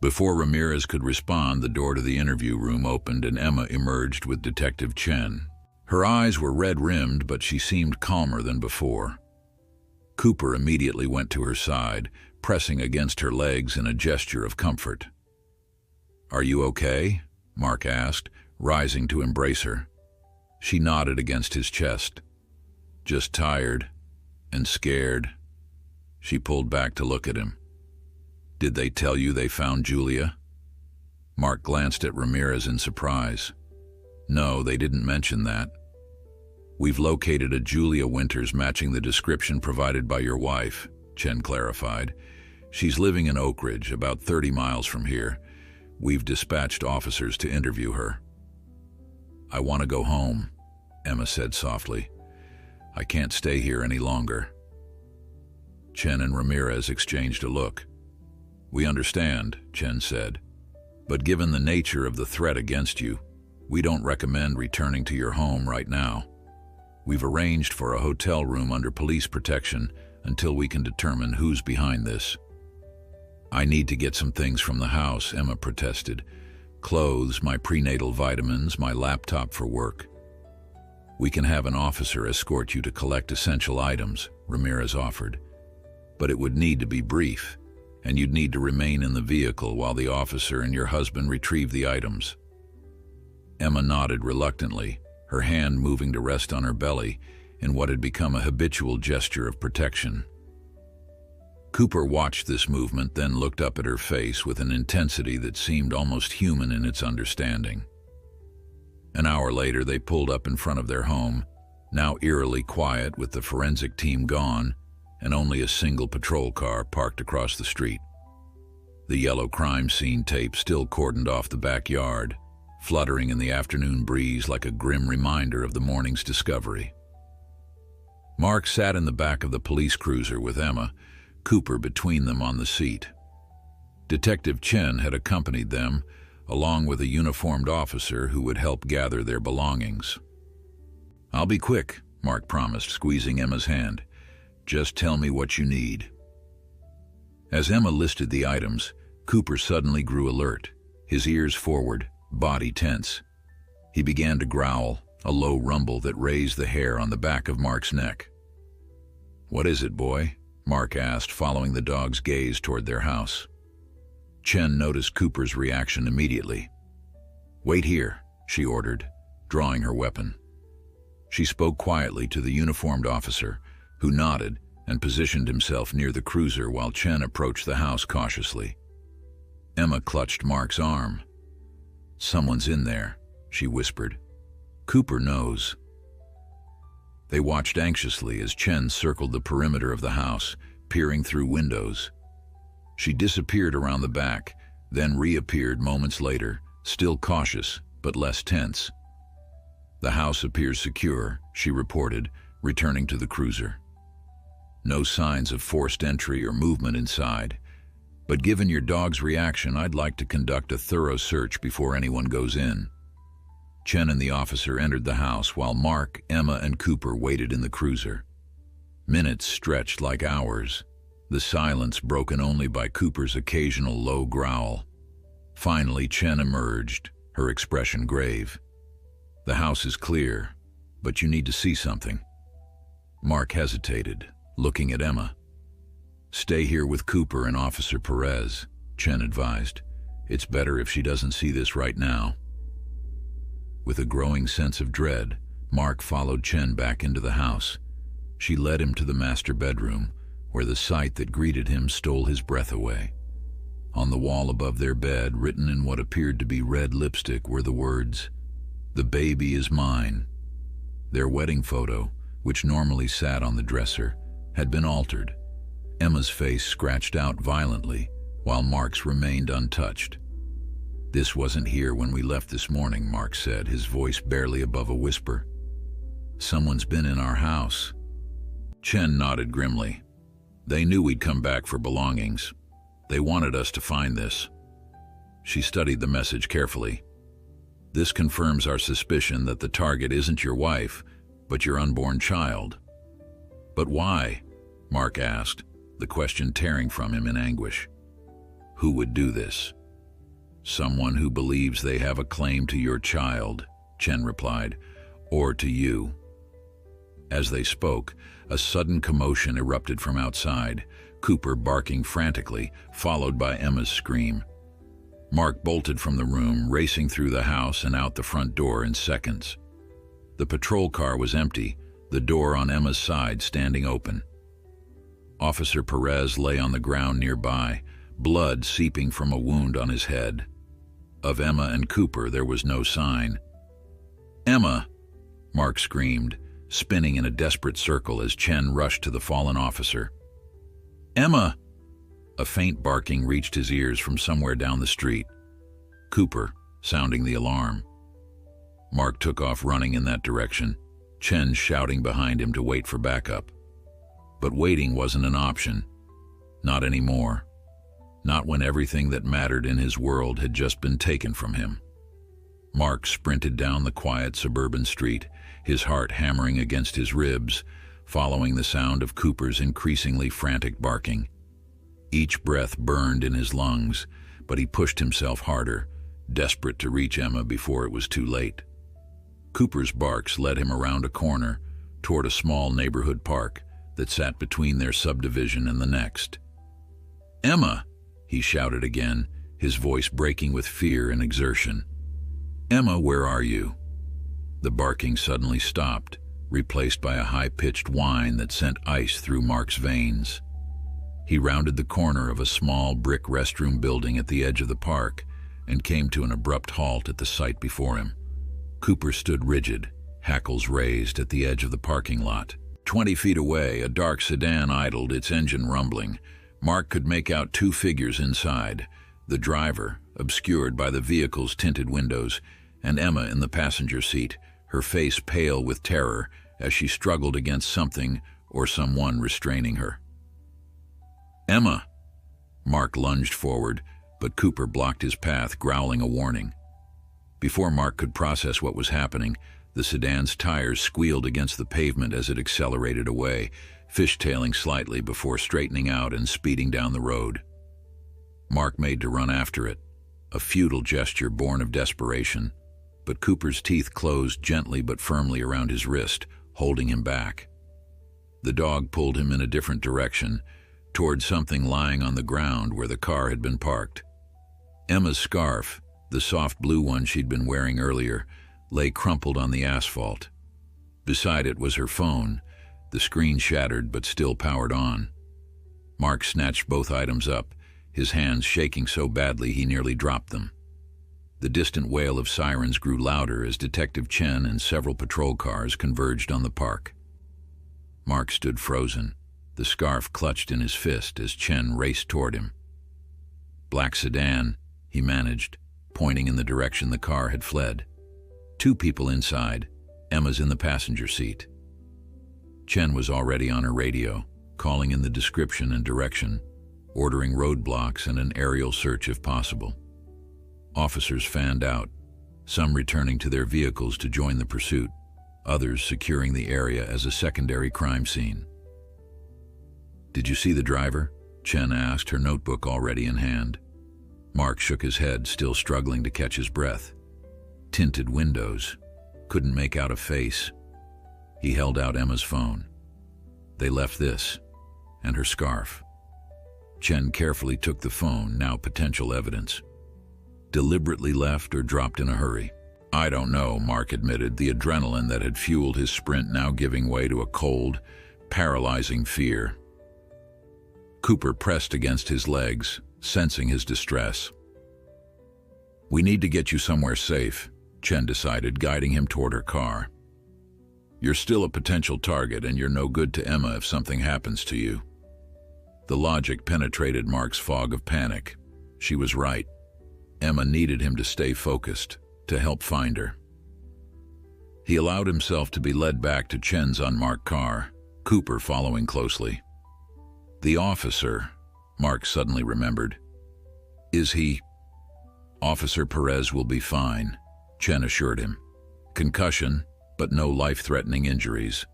Before Ramirez could respond, the door to the interview room opened and Emma emerged with Detective Chen. Her eyes were red-rimmed, but she seemed calmer than before. Cooper immediately went to her side, pressing against her legs in a gesture of comfort. "Are you okay?" Mark asked, rising to embrace her. She nodded against his chest. "Just tired and scared." She pulled back to look at him. "Did they tell you they found Julia?" Mark glanced at Ramirez in surprise. "No, they didn't mention that. We've located a Julia Winters matching the description provided by your wife," Chen clarified. "She's living in Oak Ridge, about 30 miles from here. We've dispatched officers to interview her." "I want to go home," Emma said softly. "I can't stay here any longer." Chen and Ramirez exchanged a look. "We understand," Chen said, "but given the nature of the threat against you, we don't recommend returning to your home right now. We've arranged for a hotel room under police protection until we can determine who's behind this." "I need to get some things from the house," Emma protested. "Clothes, my prenatal vitamins, my laptop for work." "We can have an officer escort you to collect essential items," Ramirez offered. "But it would need to be brief, and you'd need to remain in the vehicle while the officer and your husband retrieve the items." Emma nodded reluctantly, her hand moving to rest on her belly in what had become a habitual gesture of protection. Cooper watched this movement, then looked up at her face with an intensity that seemed almost human in its understanding. An hour later, they pulled up in front of their home, now eerily quiet with the forensic team gone and only a single patrol car parked across the street. The yellow crime scene tape still cordoned off the backyard, fluttering in the afternoon breeze like a grim reminder of the morning's discovery. Mark sat in the back of the police cruiser with Emma, Cooper between them on the seat. Detective Chen had accompanied them, along with a uniformed officer who would help gather their belongings. "I'll be quick," Mark promised, squeezing Emma's hand. "Just tell me what you need." As Emma listed the items, Cooper suddenly grew alert, his ears forward, body tense. He began to growl, a low rumble that raised the hair on the back of Mark's neck. "What is it, boy?" Mark asked, following the dog's gaze toward their house. Chen noticed Cooper's reaction immediately. "Wait here," she ordered, drawing her weapon. She spoke quietly to the uniformed officer, who nodded and positioned himself near the cruiser while Chen approached the house cautiously. Emma clutched Mark's arm. "Someone's in there," she whispered. "Cooper knows." They watched anxiously as Chen circled the perimeter of the house, peering through windows. She disappeared around the back, then reappeared moments later, still cautious but less tense. "The house appears secure," she reported, returning to the cruiser. "No signs of forced entry or movement inside, but given your dog's reaction, I'd like to conduct a thorough search before anyone goes in." Chen and the officer entered the house while Mark, Emma, and Cooper waited in the cruiser. Minutes stretched like hours, the silence broken only by Cooper's occasional low growl. Finally, Chen emerged, her expression grave. "The house is clear, but you need to see something." Mark hesitated, looking at Emma. "Stay here with Cooper and Officer Perez," Chen advised. "It's better if she doesn't see this right now." With a growing sense of dread, Mark followed Chen back into the house. She led him to the master bedroom, where the sight that greeted him stole his breath away. On the wall above their bed, written in what appeared to be red lipstick, were the words, "The baby is mine." Their wedding photo, which normally sat on the dresser, had been altered. Emma's face scratched out violently, while Mark's remained untouched. "This wasn't here when we left this morning," Mark said, his voice barely above a whisper. "Someone's been in our house." Chen nodded grimly. "They knew we'd come back for belongings. They wanted us to find this." She studied the message carefully. "This confirms our suspicion that the target isn't your wife, but your unborn child." "But why?" Mark asked, the question tearing from him in anguish. "Who would do this?" "Someone who believes they have a claim to your child," Chen replied, "or to you." As they spoke, a sudden commotion erupted from outside, Cooper barking frantically, followed by Emma's scream. Mark bolted from the room, racing through the house and out the front door in seconds. The patrol car was empty, the door on Emma's side standing open. Officer Perez lay on the ground nearby, blood seeping from a wound on his head. Of Emma and Cooper there was no sign. "Emma!" Mark screamed, spinning in a desperate circle as Chen rushed to the fallen officer. "Emma!" A faint barking reached his ears from somewhere down the street. Cooper, sounding the alarm. Mark took off running in that direction, Chen shouting behind him to wait for backup. But waiting wasn't an option. Not anymore. Not when everything that mattered in his world had just been taken from him. Mark sprinted down the quiet suburban street, his heart hammering against his ribs, following the sound of Cooper's increasingly frantic barking. Each breath burned in his lungs, but he pushed himself harder, desperate to reach Emma before it was too late. Cooper's barks led him around a corner, toward a small neighborhood park that sat between their subdivision and the next. "Emma!" he shouted again, his voice breaking with fear and exertion. "Emma, where are you?" The barking suddenly stopped, replaced by a high-pitched whine that sent ice through Mark's veins. He rounded the corner of a small brick restroom building at the edge of the park and came to an abrupt halt at the sight before him. Cooper stood rigid, hackles raised at the edge of the parking lot. 20 feet away, a dark sedan idled, its engine rumbling. Mark could make out two figures inside, the driver, obscured by the vehicle's tinted windows, and Emma in the passenger seat, her face pale with terror as she struggled against something or someone restraining her. "Emma!" Mark lunged forward, but Cooper blocked his path, growling a warning. Before Mark could process what was happening, the sedan's tires squealed against the pavement as it accelerated away, fishtailing slightly before straightening out and speeding down the road. Mark made to run after it, a futile gesture born of desperation, but Cooper's teeth closed gently but firmly around his wrist, holding him back. The dog pulled him in a different direction, toward something lying on the ground where the car had been parked. Emma's scarf, the soft blue one she'd been wearing earlier, lay crumpled on the asphalt. Beside it was her phone, the screen shattered but still powered on. Mark snatched both items up, his hands shaking so badly he nearly dropped them. The distant wail of sirens grew louder as Detective Chen and several patrol cars converged on the park. Mark stood frozen, the scarf clutched in his fist as Chen raced toward him. "Black sedan," he managed, pointing in the direction the car had fled. Two people inside, Emma's in the passenger seat. Chen was already on her radio, calling in the description and direction, ordering roadblocks and an aerial search if possible. Officers fanned out, some returning to their vehicles to join the pursuit, others securing the area as a secondary crime scene. "Did you see the driver?" Chen asked, her notebook already in hand. Mark shook his head, still struggling to catch his breath. Tinted windows. Couldn't make out a face. He held out Emma's phone. "They left this, and her scarf." Chen carefully took the phone, now potential evidence. "Deliberately left or dropped in a hurry?" "I don't know," Mark admitted, the adrenaline that had fueled his sprint now giving way to a cold, paralyzing fear. Cooper pressed against his legs, sensing his distress. "We need to get you somewhere safe," Chen decided, guiding him toward her car. "You're still a potential target, and you're no good to Emma if something happens to you." The logic penetrated Mark's fog of panic. She was right. Emma needed him to stay focused, to help find her. He allowed himself to be led back to Chen's unmarked car, Cooper following closely. "The officer," Mark suddenly remembered. "Is he?" "Officer Perez will be fine," Chen assured him. "Concussion, but no life-threatening injuries.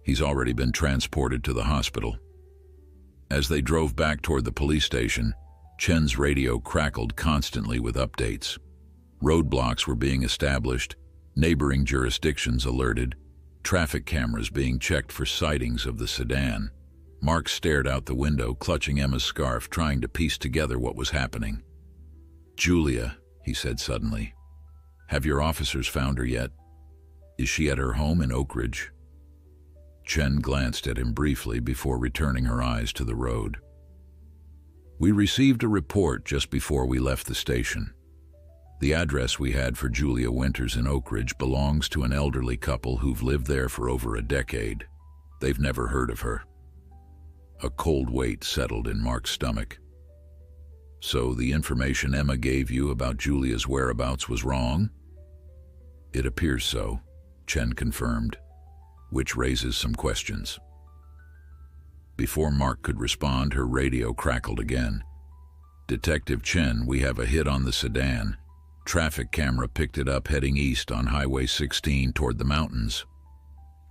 He's already been transported to the hospital." As they drove back toward the police station, Chen's radio crackled constantly with updates. Roadblocks were being established, neighboring jurisdictions alerted, traffic cameras being checked for sightings of the sedan. Mark stared out the window, clutching Emma's scarf, trying to piece together what was happening. "Julia," he said suddenly, "have your officers found her yet? Is she at her home in Oak Ridge?" Chen glanced at him briefly before returning her eyes to the road. "We received a report just before we left the station. The address we had for Julia Winters in Oak Ridge belongs to an elderly couple who've lived there for over a decade. They've never heard of her." A cold weight settled in Mark's stomach. "So the information Emma gave you about Julia's whereabouts was wrong?" "It appears so," Chen confirmed, which raises some questions. Before Mark could respond, her radio crackled again. "Detective Chen, we have a hit on the sedan. Traffic camera picked it up heading east on Highway 16 toward the mountains."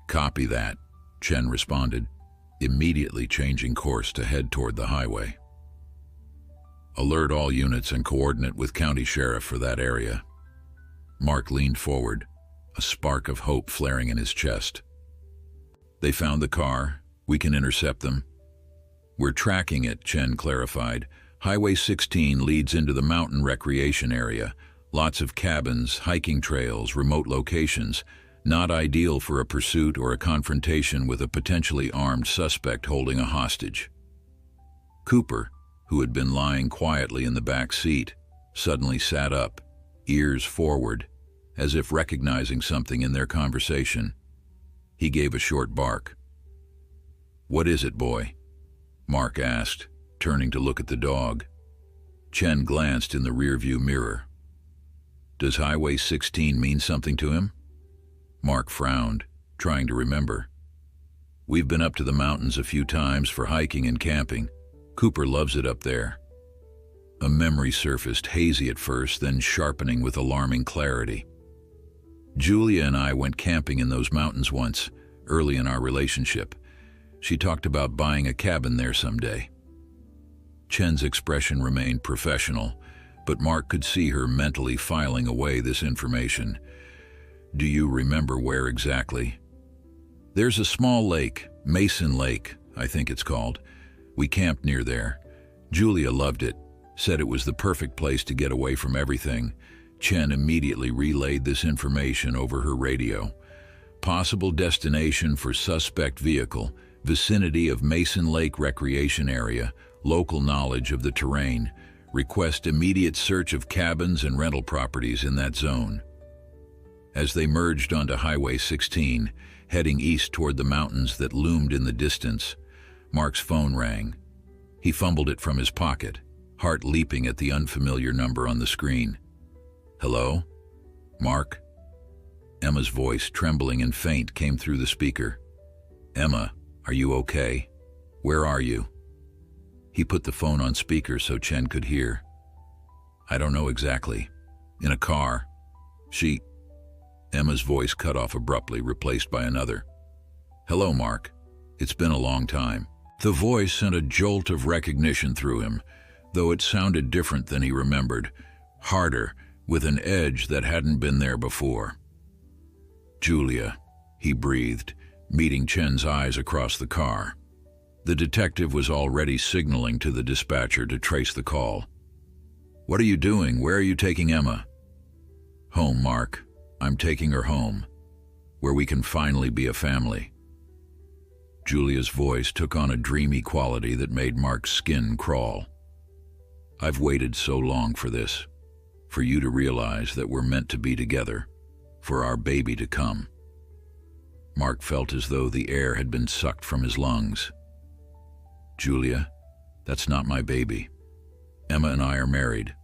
"Copy that," Chen responded, immediately changing course to head toward the highway. "Alert all units and coordinate with County Sheriff for that area." Mark leaned forward, a spark of hope flaring in his chest. "They found the car. We can intercept them." "We're tracking it," Chen clarified. "Highway 16 leads into the mountain recreation area. Lots of cabins, hiking trails, remote locations. Not ideal for a pursuit or a confrontation with a potentially armed suspect holding a hostage." Cooper, who had been lying quietly in the back seat, suddenly sat up, ears forward, as if recognizing something in their conversation. He gave a short bark. "What is it, boy?" Mark asked, turning to look at the dog. Chen glanced in the rearview mirror. "Does Highway 16 mean something to him?" Mark frowned, trying to remember. "We've been up to the mountains a few times for hiking and camping. Cooper loves it up there." A memory surfaced, hazy at first, then sharpening with alarming clarity. "Julia and I went camping in those mountains once, early in our relationship. She talked about buying a cabin there someday." Chen's expression remained professional, but Mark could see her mentally filing away this information. "Do you remember where exactly?" "There's a small lake, Mason Lake, I think it's called. We camped near there. Julia loved it, said it was the perfect place to get away from everything." Chen immediately relayed this information over her radio. "Possible destination for suspect vehicle, vicinity of Mason Lake Recreation Area, local knowledge of the terrain, request immediate search of cabins and rental properties in that zone." As they merged onto Highway 16, heading east toward the mountains that loomed in the distance, Mark's phone rang. He fumbled it from his pocket, heart leaping at the unfamiliar number on the screen. "Hello? Mark?" Emma's voice, trembling and faint, came through the speaker. "Emma, are you okay? Where are you?" He put the phone on speaker so Chen could hear. "I don't know exactly. In a car. She..." Emma's voice cut off abruptly, replaced by another. "Hello, Mark. It's been a long time." The voice sent a jolt of recognition through him, though it sounded different than he remembered, harder, with an edge that hadn't been there before. "Julia," he breathed, meeting Chen's eyes across the car. The detective was already signaling to the dispatcher to trace the call. "What are you doing? Where are you taking Emma?" "Home, Mark. I'm taking her home, where we can finally be a family." Julia's voice took on a dreamy quality that made Mark's skin crawl. "I've waited so long for this, for you to realize that we're meant to be together, for our baby to come." Mark felt as though the air had been sucked from his lungs. "Julia, that's not my baby. Emma and I are married.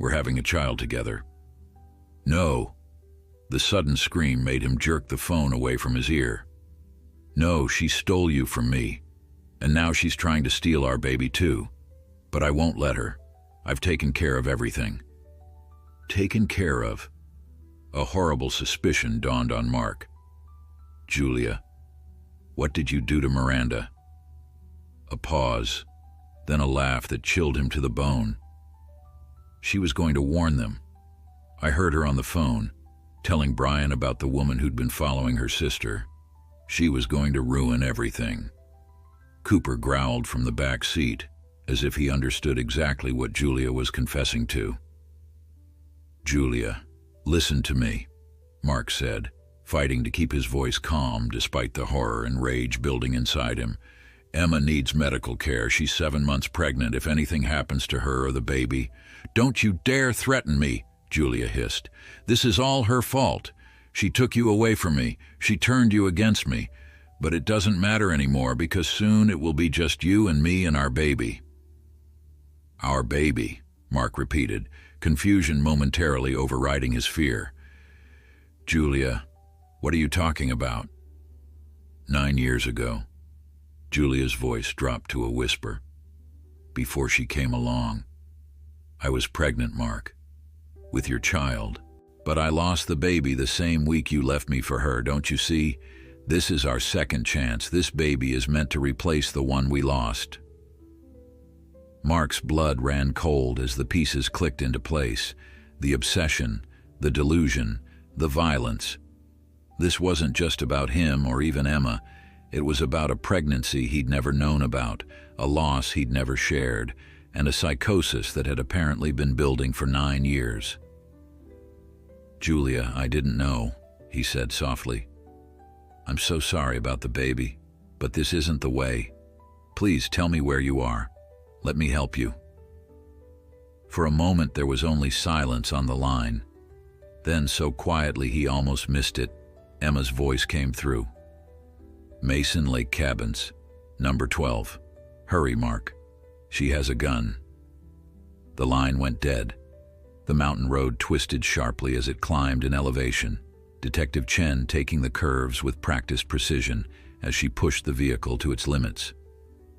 We're having a child together." "No." The sudden scream made him jerk the phone away from his ear. "No, she stole you from me, and now she's trying to steal our baby too. But I won't let her. I've taken care of everything." Taken care of? A horrible suspicion dawned on Mark. "Julia, what did you do to Miranda?" A pause, then a laugh that chilled him to the bone. "She was going to warn them. I heard her on the phone, telling Brian about the woman who'd been following her sister. She was going to ruin everything." Cooper growled from the back seat, as if he understood exactly what Julia was confessing to. "Julia, listen to me," Mark said, fighting to keep his voice calm despite the horror and rage building inside him. "Emma needs medical care. She's 7 months pregnant. If anything happens to her or the baby..." "Don't you dare threaten me," Julia hissed. "This is all her fault. She took you away from me. She turned you against me. But it doesn't matter anymore because soon it will be just you and me and our baby." "Our baby," Mark repeated, confusion momentarily overriding his fear. "Julia, what are you talking about?" 9 years ago. Julia's voice dropped to a whisper. "Before she came along. I was pregnant, Mark, with your child. But I lost the baby the same week you left me for her, don't you see? This is our second chance. This baby is meant to replace the one we lost." Mark's blood ran cold as the pieces clicked into place. The obsession, the delusion, the violence. This wasn't just about him or even Emma. It was about a pregnancy he'd never known about, a loss he'd never shared, and a psychosis that had apparently been building for 9 years. "Julia, I didn't know," he said softly. "I'm so sorry about the baby, but this isn't the way. Please tell me where you are. Let me help you." For a moment there was only silence on the line. Then, so quietly he almost missed it, Emma's voice came through. "Mason Lake Cabins, number 12. Hurry, Mark. She has a gun." The line went dead. The mountain road twisted sharply as it climbed in elevation, Detective Chen taking the curves with practiced precision as she pushed the vehicle to its limits.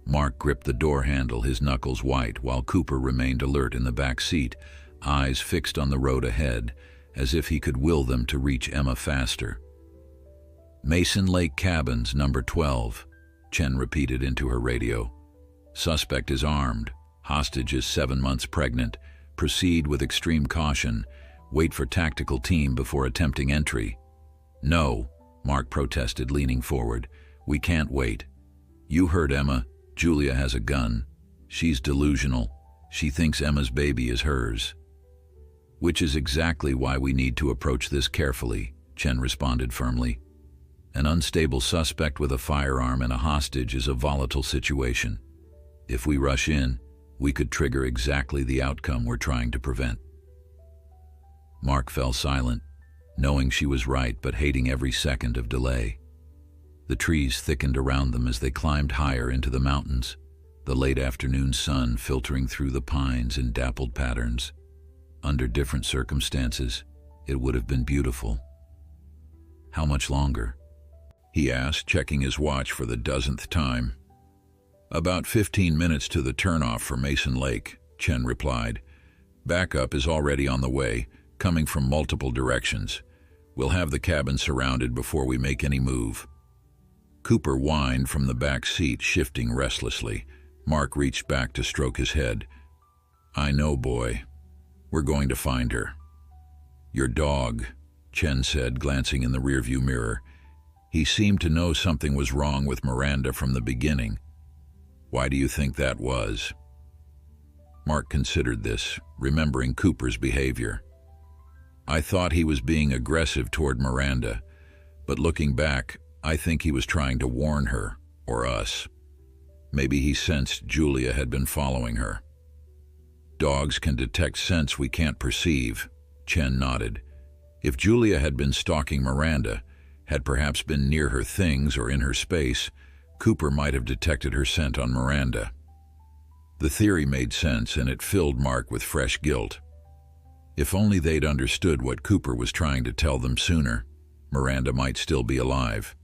Mark gripped the door handle, his knuckles white, while Cooper remained alert in the back seat, eyes fixed on the road ahead, as if he could will them to reach Emma faster. "Mason Lake Cabins, number 12, Chen repeated into her radio. "Suspect is armed. Hostage is 7 months pregnant. Proceed with extreme caution. Wait for tactical team before attempting entry." "No," Mark protested, leaning forward. "We can't wait. You heard Emma. Julia has a gun. She's delusional. She thinks Emma's baby is hers." "Which is exactly why we need to approach this carefully," Chen responded firmly. "An unstable suspect with a firearm and a hostage is a volatile situation. If we rush in, we could trigger exactly the outcome we're trying to prevent." Mark fell silent, knowing she was right but hating every second of delay. The trees thickened around them as they climbed higher into the mountains, the late afternoon sun filtering through the pines in dappled patterns. Under different circumstances, it would have been beautiful. "How much longer?" he asked, checking his watch for the dozenth time. "About 15 minutes to the turnoff for Mason Lake," Chen replied. "Backup is already on the way, coming from multiple directions. We'll have the cabin surrounded before we make any move." Cooper whined from the back seat, shifting restlessly. Mark reached back to stroke his head. "I know, boy. We're going to find her." "Your dog," Chen said, glancing in the rearview mirror. He seemed to know something was wrong with Miranda from the beginning. "Why do you think that was?" Mark considered this, remembering Cooper's behavior. "I thought he was being aggressive toward Miranda, but looking back, I think he was trying to warn her, or us. Maybe he sensed Julia had been following her." "Dogs can detect scents we can't perceive," Chen nodded. "If Julia had been stalking Miranda, had perhaps been near her things or in her space, Cooper might have detected her scent on Miranda." The theory made sense, and it filled Mark with fresh guilt. If only they'd understood what Cooper was trying to tell them sooner, Miranda might still be alive.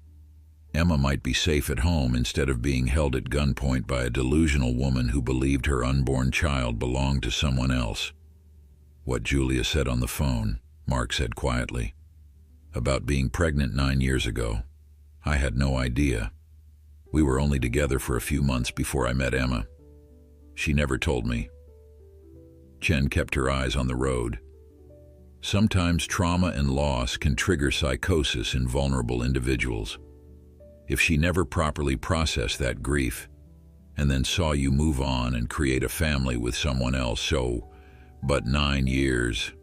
Emma might be safe at home instead of being held at gunpoint by a delusional woman who believed her unborn child belonged to someone else. "What Julia said on the phone," Mark said quietly. "About being pregnant 9 years ago. I had no idea. We were only together for a few months before I met Emma. She never told me." Chen kept her eyes on the road. Sometimes trauma and loss can trigger psychosis in vulnerable individuals. If she never properly processed that grief, and then saw you move on and create a family with someone else, but 9 years,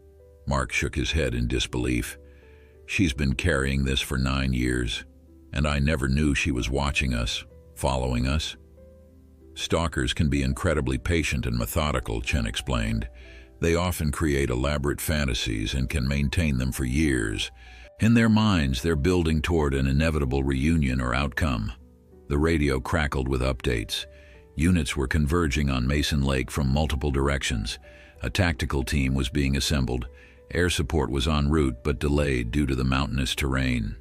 Mark shook his head in disbelief. "She's been carrying this for 9 years, and I never knew she was watching us, following us." "Stalkers can be incredibly patient and methodical," Chen explained. "They often create elaborate fantasies and can maintain them for years. In their minds, they're building toward an inevitable reunion or outcome." The radio crackled with updates. Units were converging on Mason Lake from multiple directions. A tactical team was being assembled. Air support was en route but delayed due to the mountainous terrain.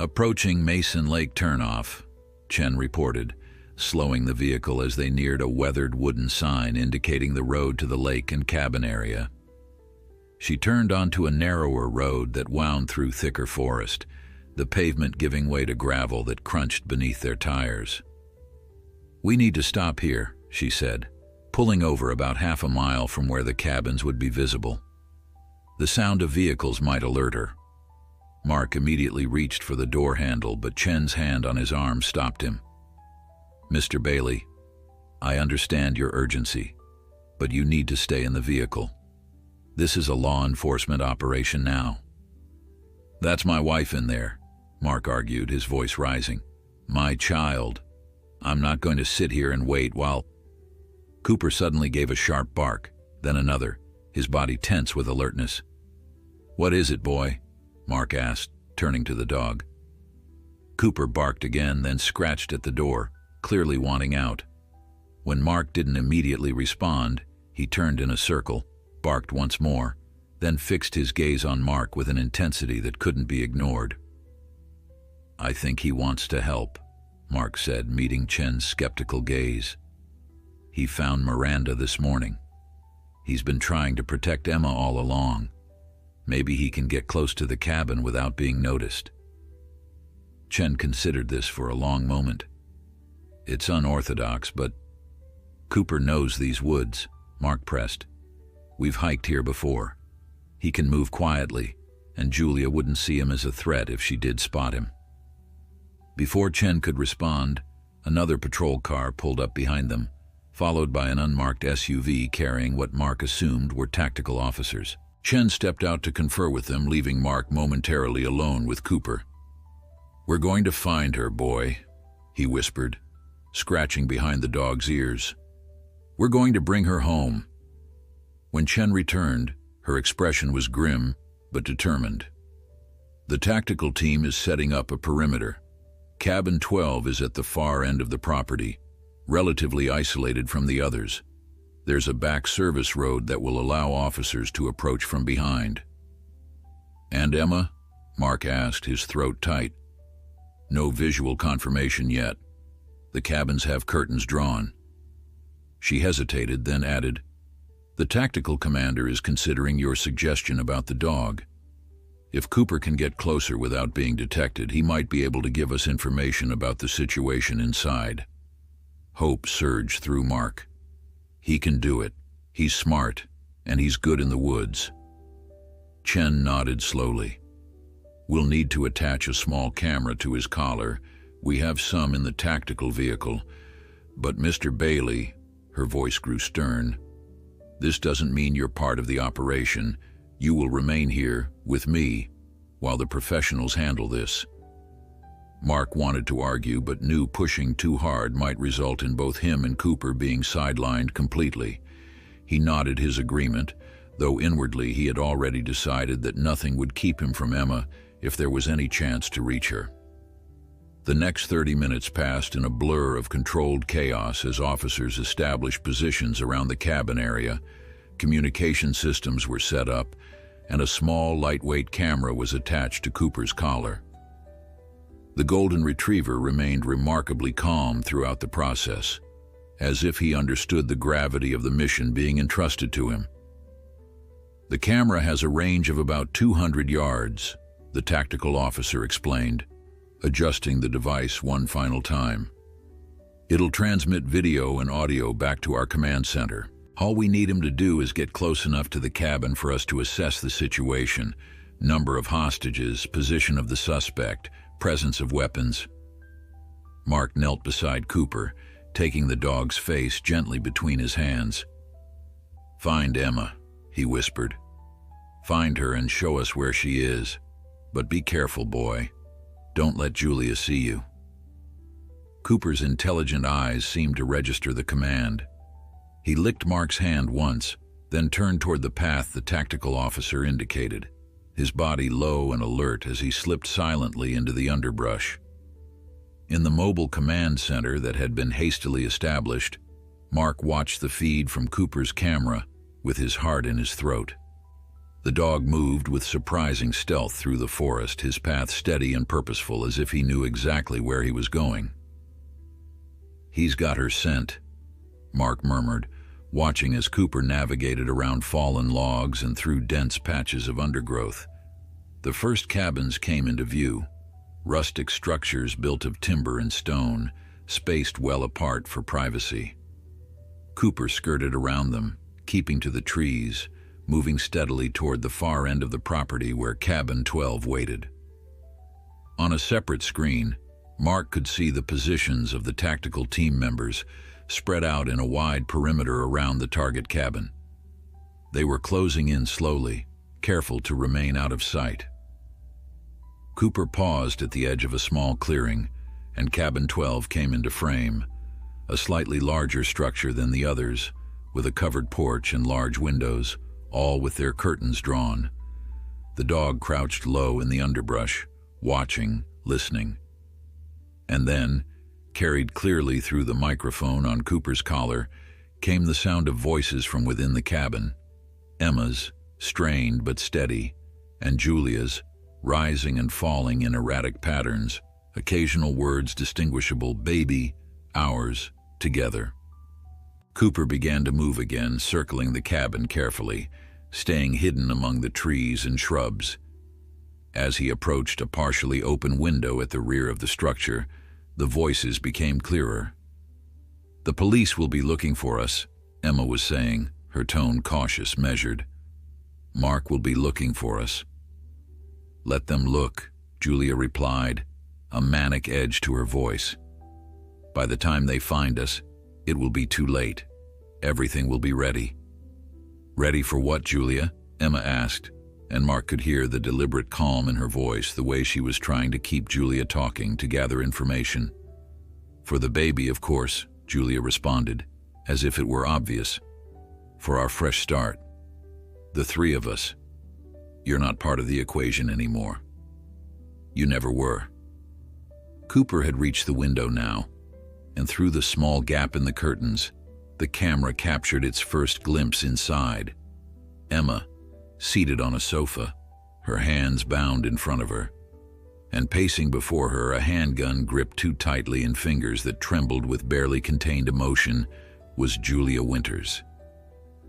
"Approaching Mason Lake turnoff," Chen reported, slowing the vehicle as they neared a weathered wooden sign indicating the road to the lake and cabin area. She turned onto a narrower road that wound through thicker forest, the pavement giving way to gravel that crunched beneath their tires. "We need to stop here," she said, pulling over about half a mile from where the cabins would be visible. The sound of vehicles might alert her. Mark immediately reached for the door handle, but Chen's hand on his arm stopped him. "Mr. Bailey, I understand your urgency, but you need to stay in the vehicle. This is a law enforcement operation now." "That's my wife in there," Mark argued, his voice rising. "My child. I'm not going to sit here and wait while—" Cooper suddenly gave a sharp bark, then another, his body tense with alertness. "What is it, boy?" Mark asked, turning to the dog. Cooper barked again, then scratched at the door, clearly wanting out. When Mark didn't immediately respond, he turned in a circle, barked once more, then fixed his gaze on Mark with an intensity that couldn't be ignored. "I think he wants to help," Mark said, meeting Chen's skeptical gaze. "He found Miranda this morning. He's been trying to protect Emma all along. Maybe he can get close to the cabin without being noticed." Chen considered this for a long moment. "It's unorthodox, but—" "Cooper knows these woods," Mark pressed. "We've hiked here before. He can move quietly, and Julia wouldn't see him as a threat if she did spot him." Before Chen could respond, another patrol car pulled up behind them, followed by an unmarked SUV carrying what Mark assumed were tactical officers. Chen stepped out to confer with them, leaving Mark momentarily alone with Cooper. "We're going to find her, boy," he whispered, scratching behind the dog's ears. "We're going to bring her home." When Chen returned, her expression was grim but determined. "The tactical team is setting up a perimeter. Cabin 12 is at the far end of the property, relatively isolated from the others. There's a back service road that will allow officers to approach from behind." "And Emma?" Mark asked, his throat tight. "No visual confirmation yet. The cabins have curtains drawn." She hesitated, then added, "The tactical commander is considering your suggestion about the dog. If Cooper can get closer without being detected, he might be able to give us information about the situation inside." Hope surged through Mark. "He can do it. He's smart, and he's good in the woods." Chen nodded slowly. "We'll need to attach a small camera to his collar. We have some in the tactical vehicle. But Mr. Bailey," her voice grew stern, "this doesn't mean you're part of the operation. You will remain here, with me, while the professionals handle this." Mark wanted to argue, but knew pushing too hard might result in both him and Cooper being sidelined completely. He nodded his agreement, though inwardly he had already decided that nothing would keep him from Emma if there was any chance to reach her. The next 30 minutes passed in a blur of controlled chaos as officers established positions around the cabin area, communication systems were set up, and a small, lightweight camera was attached to Cooper's collar. The golden retriever remained remarkably calm throughout the process, as if he understood the gravity of the mission being entrusted to him. "The camera has a range of about 200 yards, the tactical officer explained, adjusting the device one final time. "It'll transmit video and audio back to our command center. All we need him to do is get close enough to the cabin for us to assess the situation, number of hostages, position of the suspect, presence of weapons." Mark knelt beside Cooper, taking the dog's face gently between his hands. "Find Emma," he whispered. "Find her and show us where she is. But be careful, boy. Don't let Julia see you." Cooper's intelligent eyes seemed to register the command. He licked Mark's hand once, then turned toward the path the tactical officer indicated, his body low and alert as he slipped silently into the underbrush. In the mobile command center that had been hastily established, Mark watched the feed from Cooper's camera with his heart in his throat. The dog moved with surprising stealth through the forest, his path steady and purposeful, as if he knew exactly where he was going. "He's got her scent," Mark murmured, watching as Cooper navigated around fallen logs and through dense patches of undergrowth. The first cabins came into view, rustic structures built of timber and stone, spaced well apart for privacy. Cooper skirted around them, keeping to the trees, moving steadily toward the far end of the property where Cabin 12 waited. On a separate screen, Mark could see the positions of the tactical team members spread out in a wide perimeter around the target cabin. They were closing in slowly, careful to remain out of sight. Cooper paused at the edge of a small clearing, and Cabin 12 came into frame, a slightly larger structure than the others, with a covered porch and large windows, all with their curtains drawn. The dog crouched low in the underbrush, watching, listening. And then, carried clearly through the microphone on Cooper's collar, came the sound of voices from within the cabin. Emma's, strained but steady, and Julia's, rising and falling in erratic patterns, occasional words distinguishable: baby, ours, together. Cooper began to move again, circling the cabin carefully, staying hidden among the trees and shrubs. As he approached a partially open window at the rear of the structure, the voices became clearer. "The police will be looking for us," Emma was saying, her tone cautious, measured. "Mark will be looking for us." "Let them look," Julia replied, a manic edge to her voice. "By the time they find us, it will be too late. Everything will be ready." "Ready for what, Julia?" Emma asked, and Mark could hear the deliberate calm in her voice, the way she was trying to keep Julia talking to gather information. "For the baby, of course," Julia responded, as if it were obvious. "For our fresh start. The three of us. You're not part of the equation anymore. You never were." Cooper had reached the window now, and through the small gap in the curtains, the camera captured its first glimpse inside. Emma, seated on a sofa, her hands bound in front of her, and pacing before her, a handgun gripped too tightly in fingers that trembled with barely contained emotion, was Julia Winters.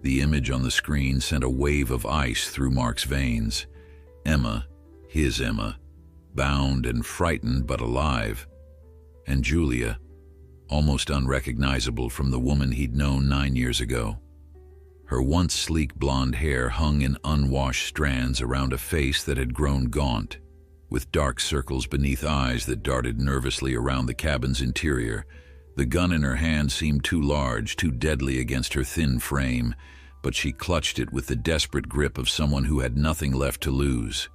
The image on the screen sent a wave of ice through Mark's veins. Emma, his Emma, bound and frightened but alive. And Julia, almost unrecognizable from the woman he'd known 9 years ago. Her once sleek blonde hair hung in unwashed strands around a face that had grown gaunt, with dark circles beneath eyes that darted nervously around the cabin's interior. The gun in her hand seemed too large, too deadly against her thin frame, but she clutched it with the desperate grip of someone who had nothing left to lose.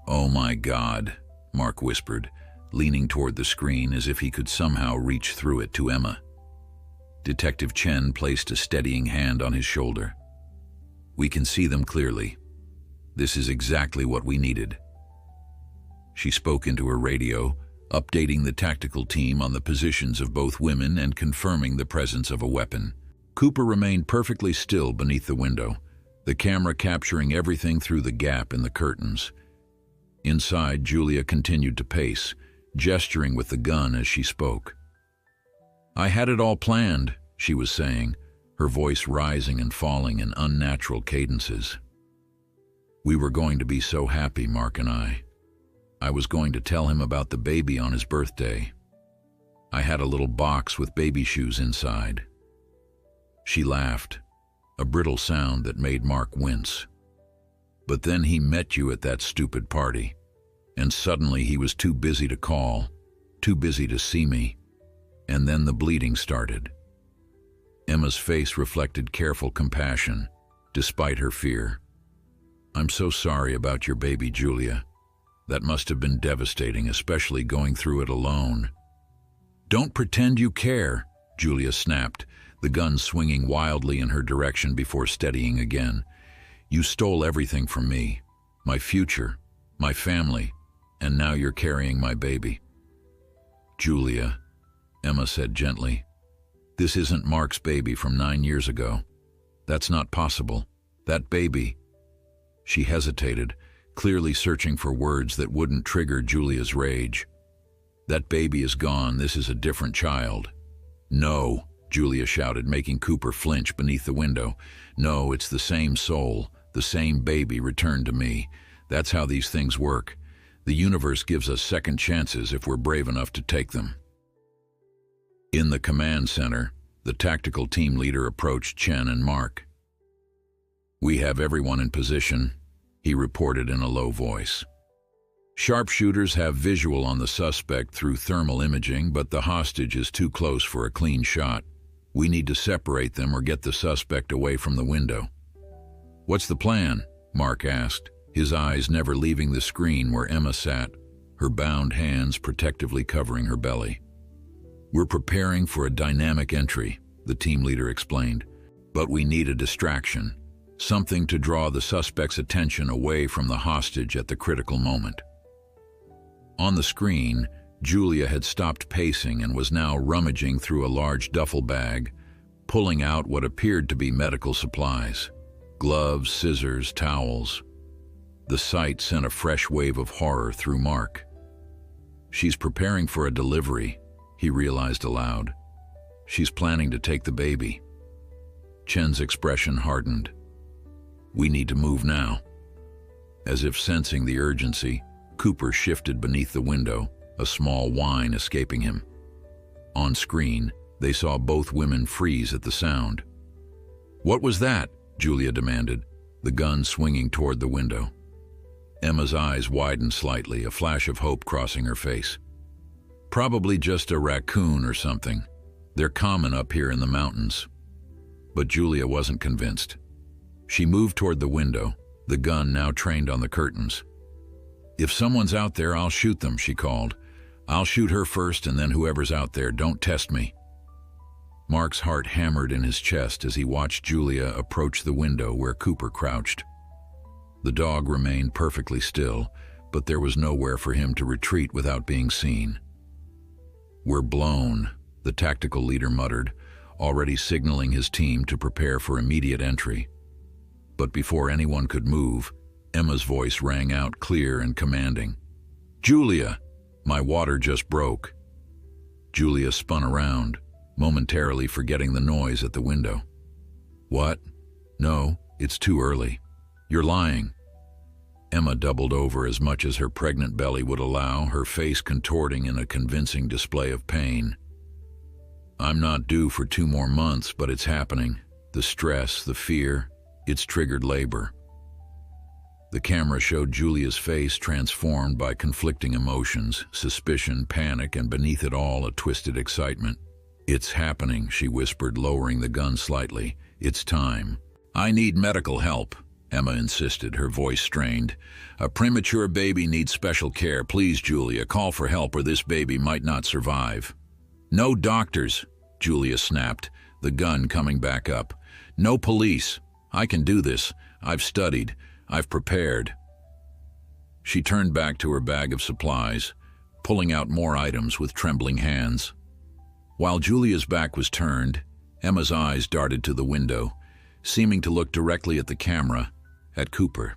"Oh my God," Mark whispered, leaning toward the screen as if he could somehow reach through it to Emma. Detective Chen placed a steadying hand on his shoulder. "We can see them clearly. This is exactly what we needed." She spoke into her radio, updating the tactical team on the positions of both women and confirming the presence of a weapon. Cooper remained perfectly still beneath the window, the camera capturing everything through the gap in the curtains. Inside, Julia continued to pace, gesturing with the gun as she spoke. "I had it all planned," she was saying, her voice rising and falling in unnatural cadences. "We were going to be so happy, Mark and I. I was going to tell him about the baby on his birthday. I had a little box with baby shoes inside." She laughed, a brittle sound that made Mark wince. "But then he met you at that stupid party, and suddenly he was too busy to call, too busy to see me, and then the bleeding started." Emma's face reflected careful compassion, despite her fear. "I'm so sorry about your baby, Julia. That must have been devastating, especially going through it alone." "Don't pretend you care," Julia snapped, the gun swinging wildly in her direction before steadying again. "You stole everything from me, my future, my family, and now you're carrying my baby." "Julia," Emma said gently, "this isn't Mark's baby from 9 years ago. That's not possible. That baby—" She hesitated, clearly searching for words that wouldn't trigger Julia's rage. "That baby is gone. This is a different child." "No," Julia shouted, making Cooper flinch beneath the window. "No, it's the same soul, the same baby returned to me. That's how these things work. The universe gives us second chances if we're brave enough to take them." In the command center, the tactical team leader approached Chen and Mark. "We have everyone in position," he reported in a low voice. "Sharpshooters have visual on the suspect through thermal imaging, but the hostage is too close for a clean shot. We need to separate them or get the suspect away from the window." "What's the plan?" Mark asked, his eyes never leaving the screen where Emma sat, her bound hands protectively covering her belly. "We're preparing for a dynamic entry," the team leader explained. "But we need a distraction, something to draw the suspect's attention away from the hostage at the critical moment." On the screen, Julia had stopped pacing and was now rummaging through a large duffel bag, pulling out what appeared to be medical supplies: gloves, scissors, towels. The sight sent a fresh wave of horror through Mark. "She's preparing for a delivery," he realized aloud. "She's planning to take the baby." Chen's expression hardened. "We need to move now." As if sensing the urgency, Cooper shifted beneath the window, a small whine escaping him. On screen, they saw both women freeze at the sound. "What was that?" Julia demanded, the gun swinging toward the window. Emma's eyes widened slightly, a flash of hope crossing her face. "Probably just a raccoon or something. They're common up here in the mountains." But Julia wasn't convinced. She moved toward the window, the gun now trained on the curtains. "If someone's out there, I'll shoot them," she called. "I'll shoot her first, and then whoever's out there, don't test me." Mark's heart hammered in his chest as he watched Julia approach the window where Cooper crouched. The dog remained perfectly still, but there was nowhere for him to retreat without being seen. "We're blown," the tactical leader muttered, already signaling his team to prepare for immediate entry. But before anyone could move, Emma's voice rang out clear and commanding. "Julia, my water just broke." Julia spun around, momentarily forgetting the noise at the window. "What? No, it's too early. You're lying." Emma doubled over as much as her pregnant belly would allow, her face contorting in a convincing display of pain. "I'm not due for 2 more months, but it's happening. The stress, the fear, it's triggered labor." The camera showed Julia's face transformed by conflicting emotions, suspicion, panic, and beneath it all, a twisted excitement. "It's happening," she whispered, lowering the gun slightly. "It's time." "I need medical help," Emma insisted, her voice strained. "A premature baby needs special care. Please, Julia, call for help or this baby might not survive." "No doctors," Julia snapped, the gun coming back up. "No police. I can do this. I've studied. I've prepared." She turned back to her bag of supplies, pulling out more items with trembling hands. While Julia's back was turned, Emma's eyes darted to the window, seeming to look directly at the camera, at Cooper.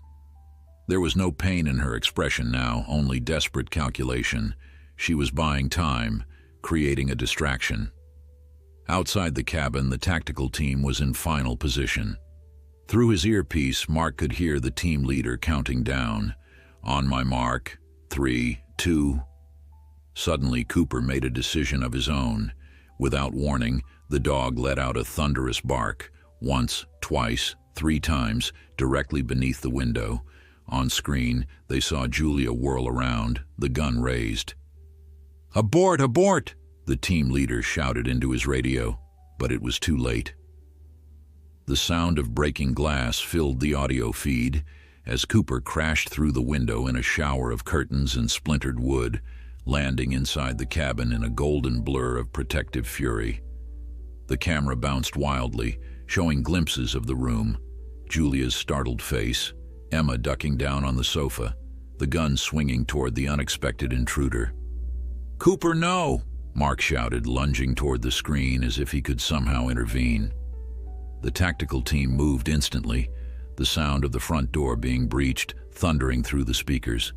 There was no pain in her expression now, only desperate calculation. She was buying time, creating a distraction. Outside the cabin, the tactical team was in final position. Through his earpiece, Mark could hear the team leader counting down. "On my mark, 3, 2. Suddenly, Cooper made a decision of his own. Without warning, the dog let out a thunderous bark, once, twice, 3 times, directly beneath the window. On screen, they saw Julia whirl around, the gun raised. "Abort! Abort!" the team leader shouted into his radio, but it was too late. The sound of breaking glass filled the audio feed as Cooper crashed through the window in a shower of curtains and splintered wood, landing inside the cabin in a golden blur of protective fury. The camera bounced wildly, showing glimpses of the room: Julia's startled face, Emma ducking down on the sofa, the gun swinging toward the unexpected intruder. "Cooper, no!" Mark shouted, lunging toward the screen as if he could somehow intervene. The tactical team moved instantly, the sound of the front door being breached thundering through the speakers,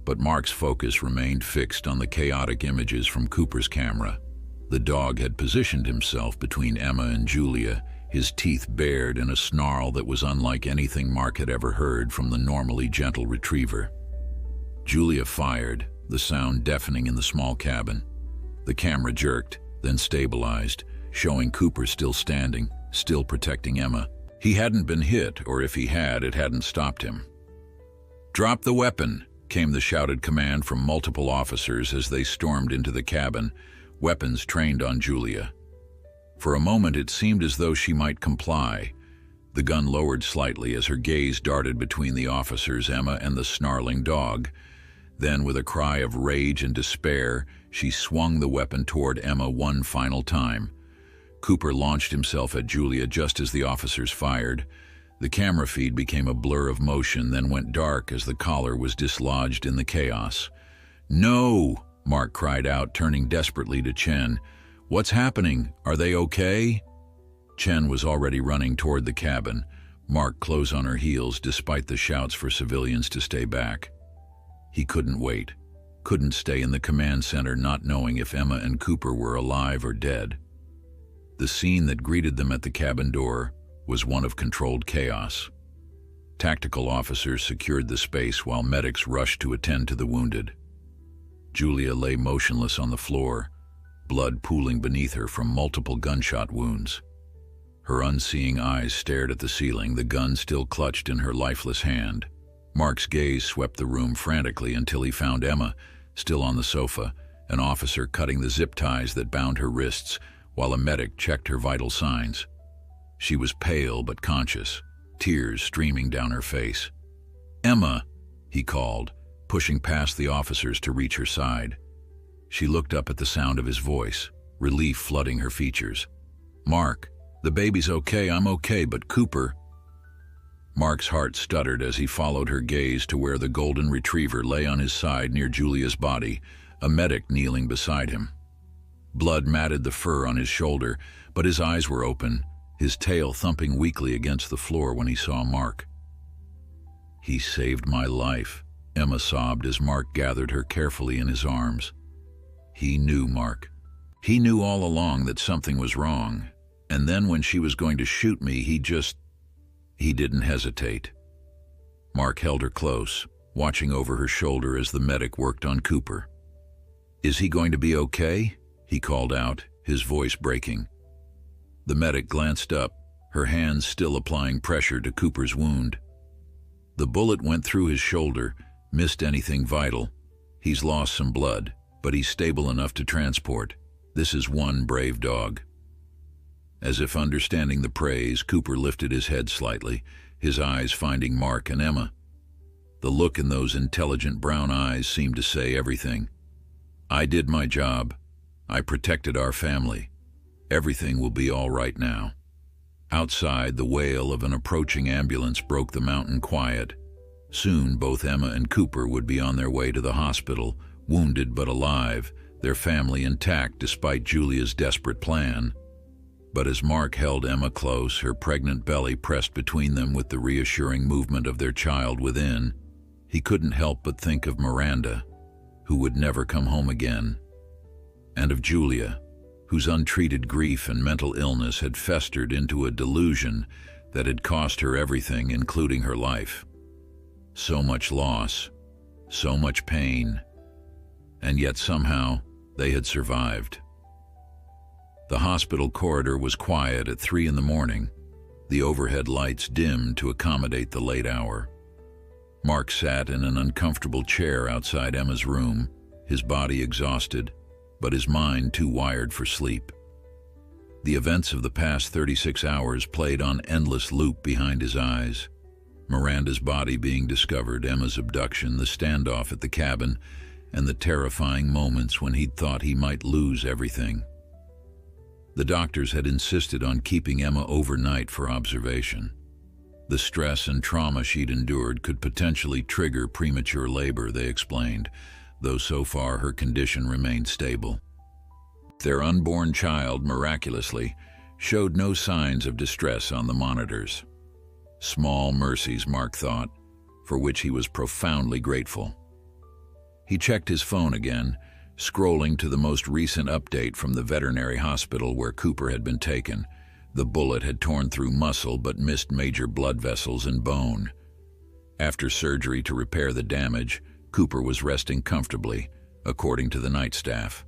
but Mark's focus remained fixed on the chaotic images from Cooper's camera. The dog had positioned himself between Emma and Julia, his teeth bared in a snarl that was unlike anything Mark had ever heard from the normally gentle retriever. Julia fired, the sound deafening in the small cabin. The camera jerked, then stabilized, showing Cooper still standing, still protecting Emma. He hadn't been hit, or if he had, it hadn't stopped him. "Drop the weapon," came the shouted command from multiple officers as they stormed into the cabin, weapons trained on Julia. For a moment it seemed as though she might comply. The gun lowered slightly as her gaze darted between the officers, Emma, and the snarling dog. Then, with a cry of rage and despair, she swung the weapon toward Emma one final time. Cooper launched himself at Julia just as the officers fired. The camera feed became a blur of motion, then went dark as the collar was dislodged in the chaos. "No!" Mark cried out, turning desperately to Chen. "What's happening? Are they okay?" Chen was already running toward the cabin, Mark close on her heels despite the shouts for civilians to stay back. He couldn't wait, couldn't stay in the command center not knowing if Emma and Cooper were alive or dead. The scene that greeted them at the cabin door was one of controlled chaos. Tactical officers secured the space while medics rushed to attend to the wounded. Julia lay motionless on the floor, blood pooling beneath her from multiple gunshot wounds. Her unseeing eyes stared at the ceiling, the gun still clutched in her lifeless hand. Mark's gaze swept the room frantically until he found Emma, still on the sofa, an officer cutting the zip ties that bound her wrists, while a medic checked her vital signs. She was pale but conscious, tears streaming down her face. "Emma," he called, pushing past the officers to reach her side. She looked up at the sound of his voice, relief flooding her features. "Mark, the baby's okay, I'm okay, but Cooper..." Mark's heart stuttered as he followed her gaze to where the golden retriever lay on his side near Julia's body, a medic kneeling beside him. Blood matted the fur on his shoulder, but his eyes were open, his tail thumping weakly against the floor when he saw Mark. "He saved my life," Emma sobbed as Mark gathered her carefully in his arms. He knew Mark. He knew all along that something was wrong, and then when she was going to shoot me, he didn't hesitate. Mark held her close, watching over her shoulder as the medic worked on Cooper. "Is he going to be okay?" he called out, his voice breaking. The medic glanced up, her hands still applying pressure to Cooper's wound. "The bullet went through his shoulder, missed anything vital. He's lost some blood, but he's stable enough to transport. This is one brave dog." As if understanding the praise, Cooper lifted his head slightly, his eyes finding Mark and Emma. The look in those intelligent brown eyes seemed to say everything. "I did my job. I protected our family. Everything will be all right now." Outside, the wail of an approaching ambulance broke the mountain quiet. Soon, both Emma and Cooper would be on their way to the hospital, wounded but alive, their family intact despite Julia's desperate plan. But as Mark held Emma close, her pregnant belly pressed between them with the reassuring movement of their child within, he couldn't help but think of Miranda, who would never come home again, and of Julia, whose untreated grief and mental illness had festered into a delusion that had cost her everything, including her life. So much loss, so much pain, and yet somehow they had survived. The hospital corridor was quiet at 3 a.m, the overhead lights dimmed to accommodate the late hour. Mark sat in an uncomfortable chair outside Emma's room, his body exhausted, but his mind too wired for sleep. The events of the past 36 hours played on endless loop behind his eyes. Miranda's body being discovered, Emma's abduction, the standoff at the cabin, and the terrifying moments when he'd thought he might lose everything. The doctors had insisted on keeping Emma overnight for observation. The stress and trauma she'd endured could potentially trigger premature labor, they explained, though so far her condition remained stable. Their unborn child, miraculously, showed no signs of distress on the monitors. Small mercies, Mark thought, for which he was profoundly grateful. He checked his phone again, scrolling to the most recent update from the veterinary hospital where Cooper had been taken. The bullet had torn through muscle but missed major blood vessels and bone. After surgery to repair the damage, Cooper was resting comfortably, according to the night staff.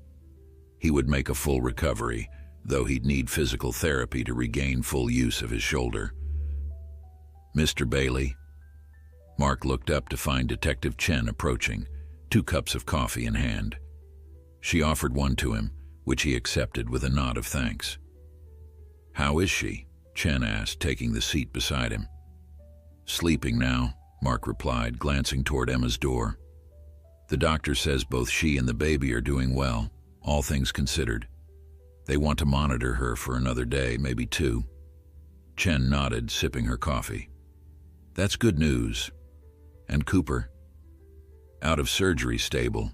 He would make a full recovery, though he'd need physical therapy to regain full use of his shoulder. "Mr. Bailey?" Mark looked up to find Detective Chen approaching, 2 cups of coffee in hand. She offered one to him, which he accepted with a nod of thanks. "How is she?" Chen asked, taking the seat beside him. "Sleeping now," Mark replied, glancing toward Emma's door. The doctor says both she and the baby are doing well, all things considered. They want to monitor her for another day, maybe 2. Chen nodded, sipping her coffee. That's good news. And Cooper? Out of surgery, stable.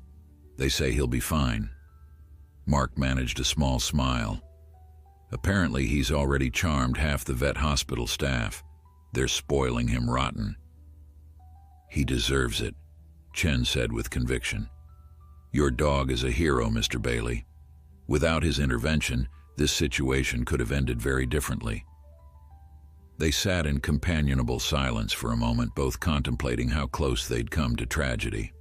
They say he'll be fine. Mark managed a small smile. Apparently he's already charmed half the vet hospital staff. They're spoiling him rotten. He deserves it, Chen said with conviction. Your dog is a hero, Mr. Bailey. Without his intervention, this situation could have ended very differently. They sat in companionable silence for a moment, both contemplating how close they'd come to tragedy.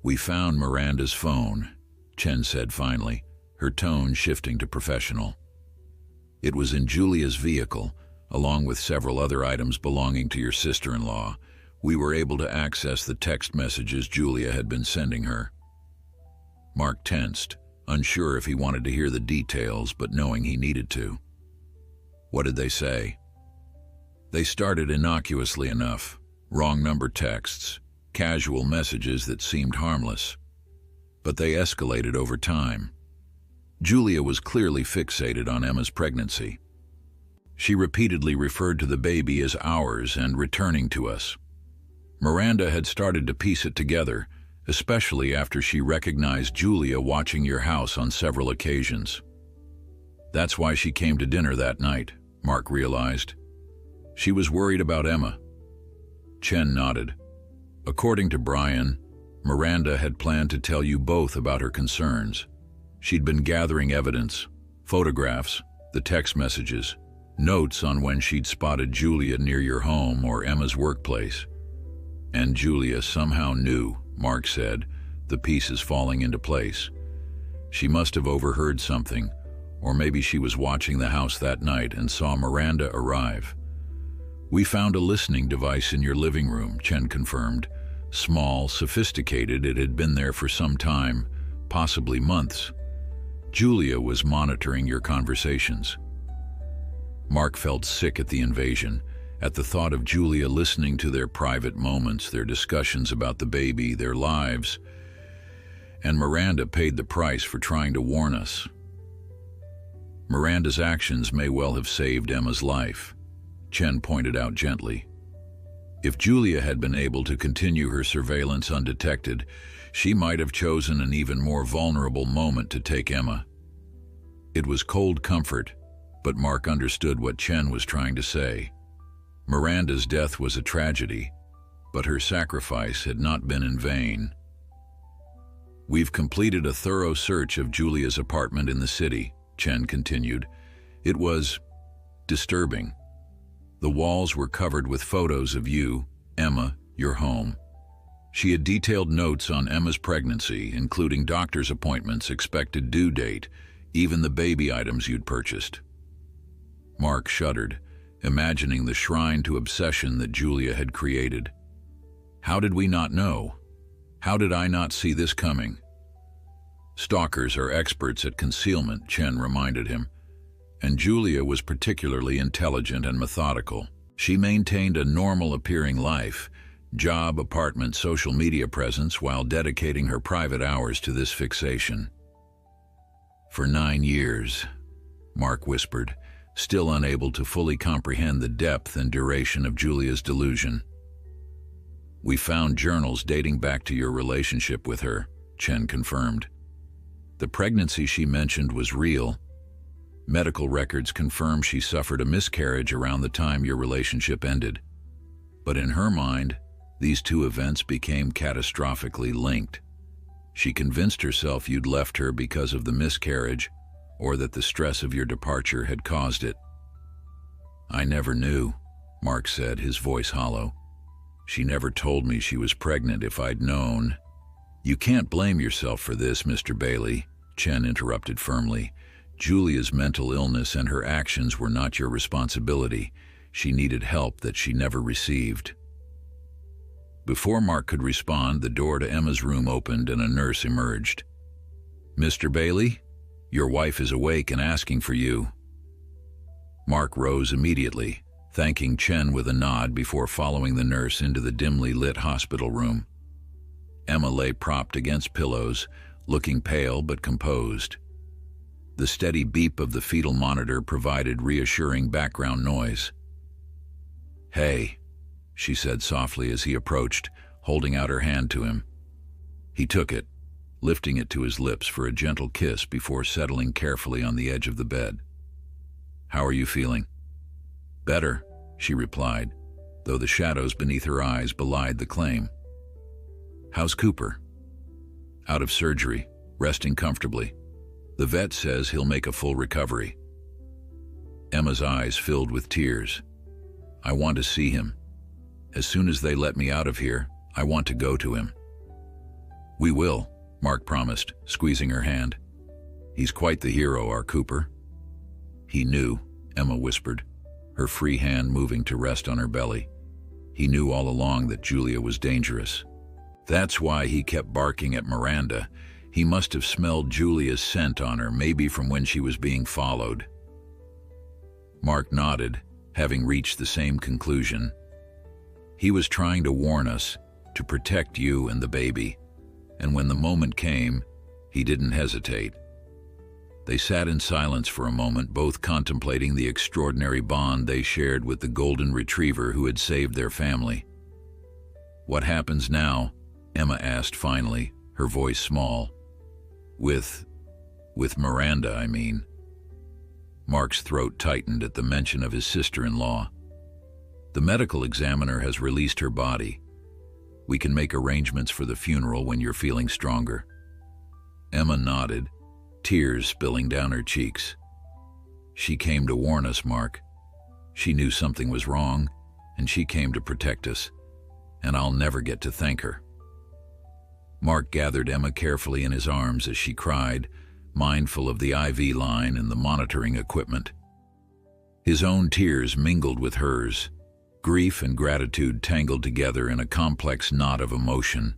We found Miranda's phone, Chen said finally, her tone shifting to professional. It was in Julia's vehicle, along with several other items belonging to your sister-in-law. We were able to access the text messages Julia had been sending her. Mark tensed, unsure if he wanted to hear the details, but knowing he needed to. What did they say? They started innocuously enough, wrong number texts, casual messages that seemed harmless. But they escalated over time. Julia was clearly fixated on Emma's pregnancy. She repeatedly referred to the baby as ours and returning to us. Miranda had started to piece it together, especially after she recognized Julia watching your house on several occasions. That's why she came to dinner that night, Mark realized. She was worried about Emma. Chen nodded. According to Brian, Miranda had planned to tell you both about her concerns. She'd been gathering evidence, photographs, the text messages, notes on when she'd spotted Julia near your home or Emma's workplace. And Julia somehow knew, Mark said, the pieces falling into place. She must have overheard something, or maybe she was watching the house that night and saw Miranda arrive. We found a listening device in your living room, Chen confirmed. Small, sophisticated, it had been there for some time, possibly months. Julia was monitoring your conversations. Mark felt sick at the invasion, at the thought of Julia listening to their private moments, their discussions about the baby, their lives. And Miranda paid the price for trying to warn us. Miranda's actions may well have saved Emma's life, Chen pointed out gently. If Julia had been able to continue her surveillance undetected, she might have chosen an even more vulnerable moment to take Emma. It was cold comfort, but Mark understood what Chen was trying to say. Miranda's death was a tragedy, but her sacrifice had not been in vain. We've completed a thorough search of Julia's apartment in the city, Chen continued. It was disturbing. The walls were covered with photos of you, Emma, your home. She had detailed notes on Emma's pregnancy, including doctor's appointments, expected due date, even the baby items you'd purchased. Mark shuddered, imagining the shrine to obsession that Julia had created. How did we not know? How did I not see this coming? Stalkers are experts at concealment, Chen reminded him, and Julia was particularly intelligent and methodical. She maintained a normal-appearing life, job, apartment, social media presence, while dedicating her private hours to this fixation. For 9 years, Mark whispered, still unable to fully comprehend the depth and duration of Julia's delusion. We found journals dating back to your relationship with her, Chen confirmed. The pregnancy she mentioned was real. Medical records confirm she suffered a miscarriage around the time your relationship ended. But in her mind, these two events became catastrophically linked. She convinced herself you'd left her because of the miscarriage, or that the stress of your departure had caused it. I never knew, Mark said, his voice hollow. She never told me she was pregnant. If I'd known. You can't blame yourself for this, Mr. Bailey, Chen interrupted firmly. Julia's mental illness and her actions were not your responsibility. She needed help that she never received. Before Mark could respond, the door to Emma's room opened and a nurse emerged. Mr. Bailey, your wife is awake and asking for you. Mark rose immediately, thanking Chen with a nod before following the nurse into the dimly lit hospital room. Emma lay propped against pillows, looking pale but composed. The steady beep of the fetal monitor provided reassuring background noise. "Hey," she said softly as he approached, holding out her hand to him. He took it, lifting it to his lips for a gentle kiss before settling carefully on the edge of the bed. "How are you feeling?" "Better," she replied, though the shadows beneath her eyes belied the claim. "How's Cooper?" "Out of surgery, resting comfortably. The vet says he'll make a full recovery." Emma's eyes filled with tears. "I want to see him. As soon as they let me out of here, I want to go to him." "We will," Mark promised, squeezing her hand. "He's quite the hero, our Cooper." "He knew," Emma whispered, her free hand moving to rest on her belly. "He knew all along that Julia was dangerous. That's why he kept barking at Miranda. He must have smelled Julia's scent on her, maybe from when she was being followed." Mark nodded, having reached the same conclusion. "He was trying to warn us, to protect you and the baby. And when the moment came, he didn't hesitate." They sat in silence for a moment, both contemplating the extraordinary bond they shared with the golden retriever who had saved their family. "What happens now?" Emma asked finally, her voice small. With Miranda, I mean." Mark's throat tightened at the mention of his sister-in-law. "The medical examiner has released her body. We can make arrangements for the funeral when you're feeling stronger." Emma nodded, tears spilling down her cheeks. "She came to warn us, Mark. She knew something was wrong, and she came to protect us, and I'll never get to thank her." Mark gathered Emma carefully in his arms as she cried, mindful of the IV line and the monitoring equipment. His own tears mingled with hers, grief and gratitude tangled together in a complex knot of emotion.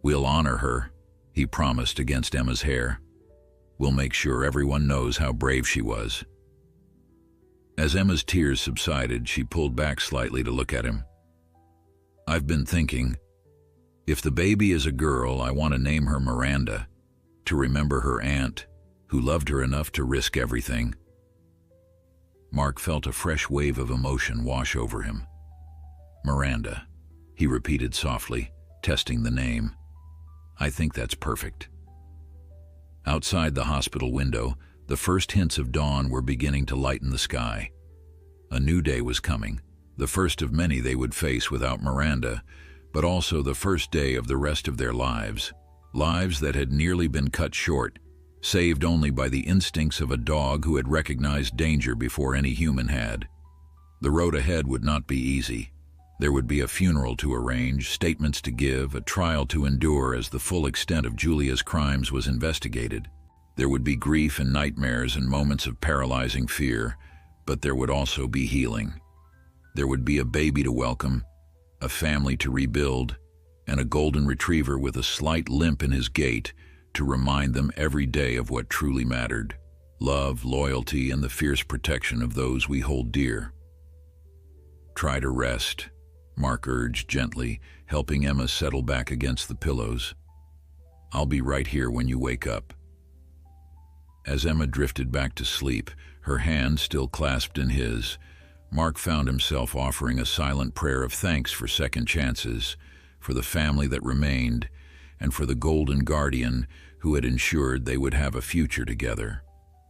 "We'll honor her," he promised against Emma's hair. "We'll make sure everyone knows how brave she was." As Emma's tears subsided, she pulled back slightly to look at him. "I've been thinking, if the baby is a girl, I want to name her Miranda, to remember her aunt, who loved her enough to risk everything." Mark felt a fresh wave of emotion wash over him. "Miranda," he repeated softly, testing the name. "I think that's perfect." Outside the hospital window, the first hints of dawn were beginning to lighten the sky. A new day was coming, the first of many they would face without Miranda, but also the first day of the rest of their lives, lives that had nearly been cut short, saved only by the instincts of a dog who had recognized danger before any human had. The road ahead would not be easy. There would be a funeral to arrange, statements to give, a trial to endure as the full extent of Julia's crimes was investigated. There would be grief and nightmares and moments of paralyzing fear, but there would also be healing. There would be a baby to welcome, a family to rebuild, and a golden retriever with a slight limp in his gait to remind them every day of what truly mattered: love, loyalty, and the fierce protection of those we hold dear. "Try to rest," Mark urged gently, helping Emma settle back against the pillows. "I'll be right here when you wake up." As Emma drifted back to sleep, her hand still clasped in his, Mark found himself offering a silent prayer of thanks for second chances, for the family that remained, and for the golden guardian who had ensured they would have a future together.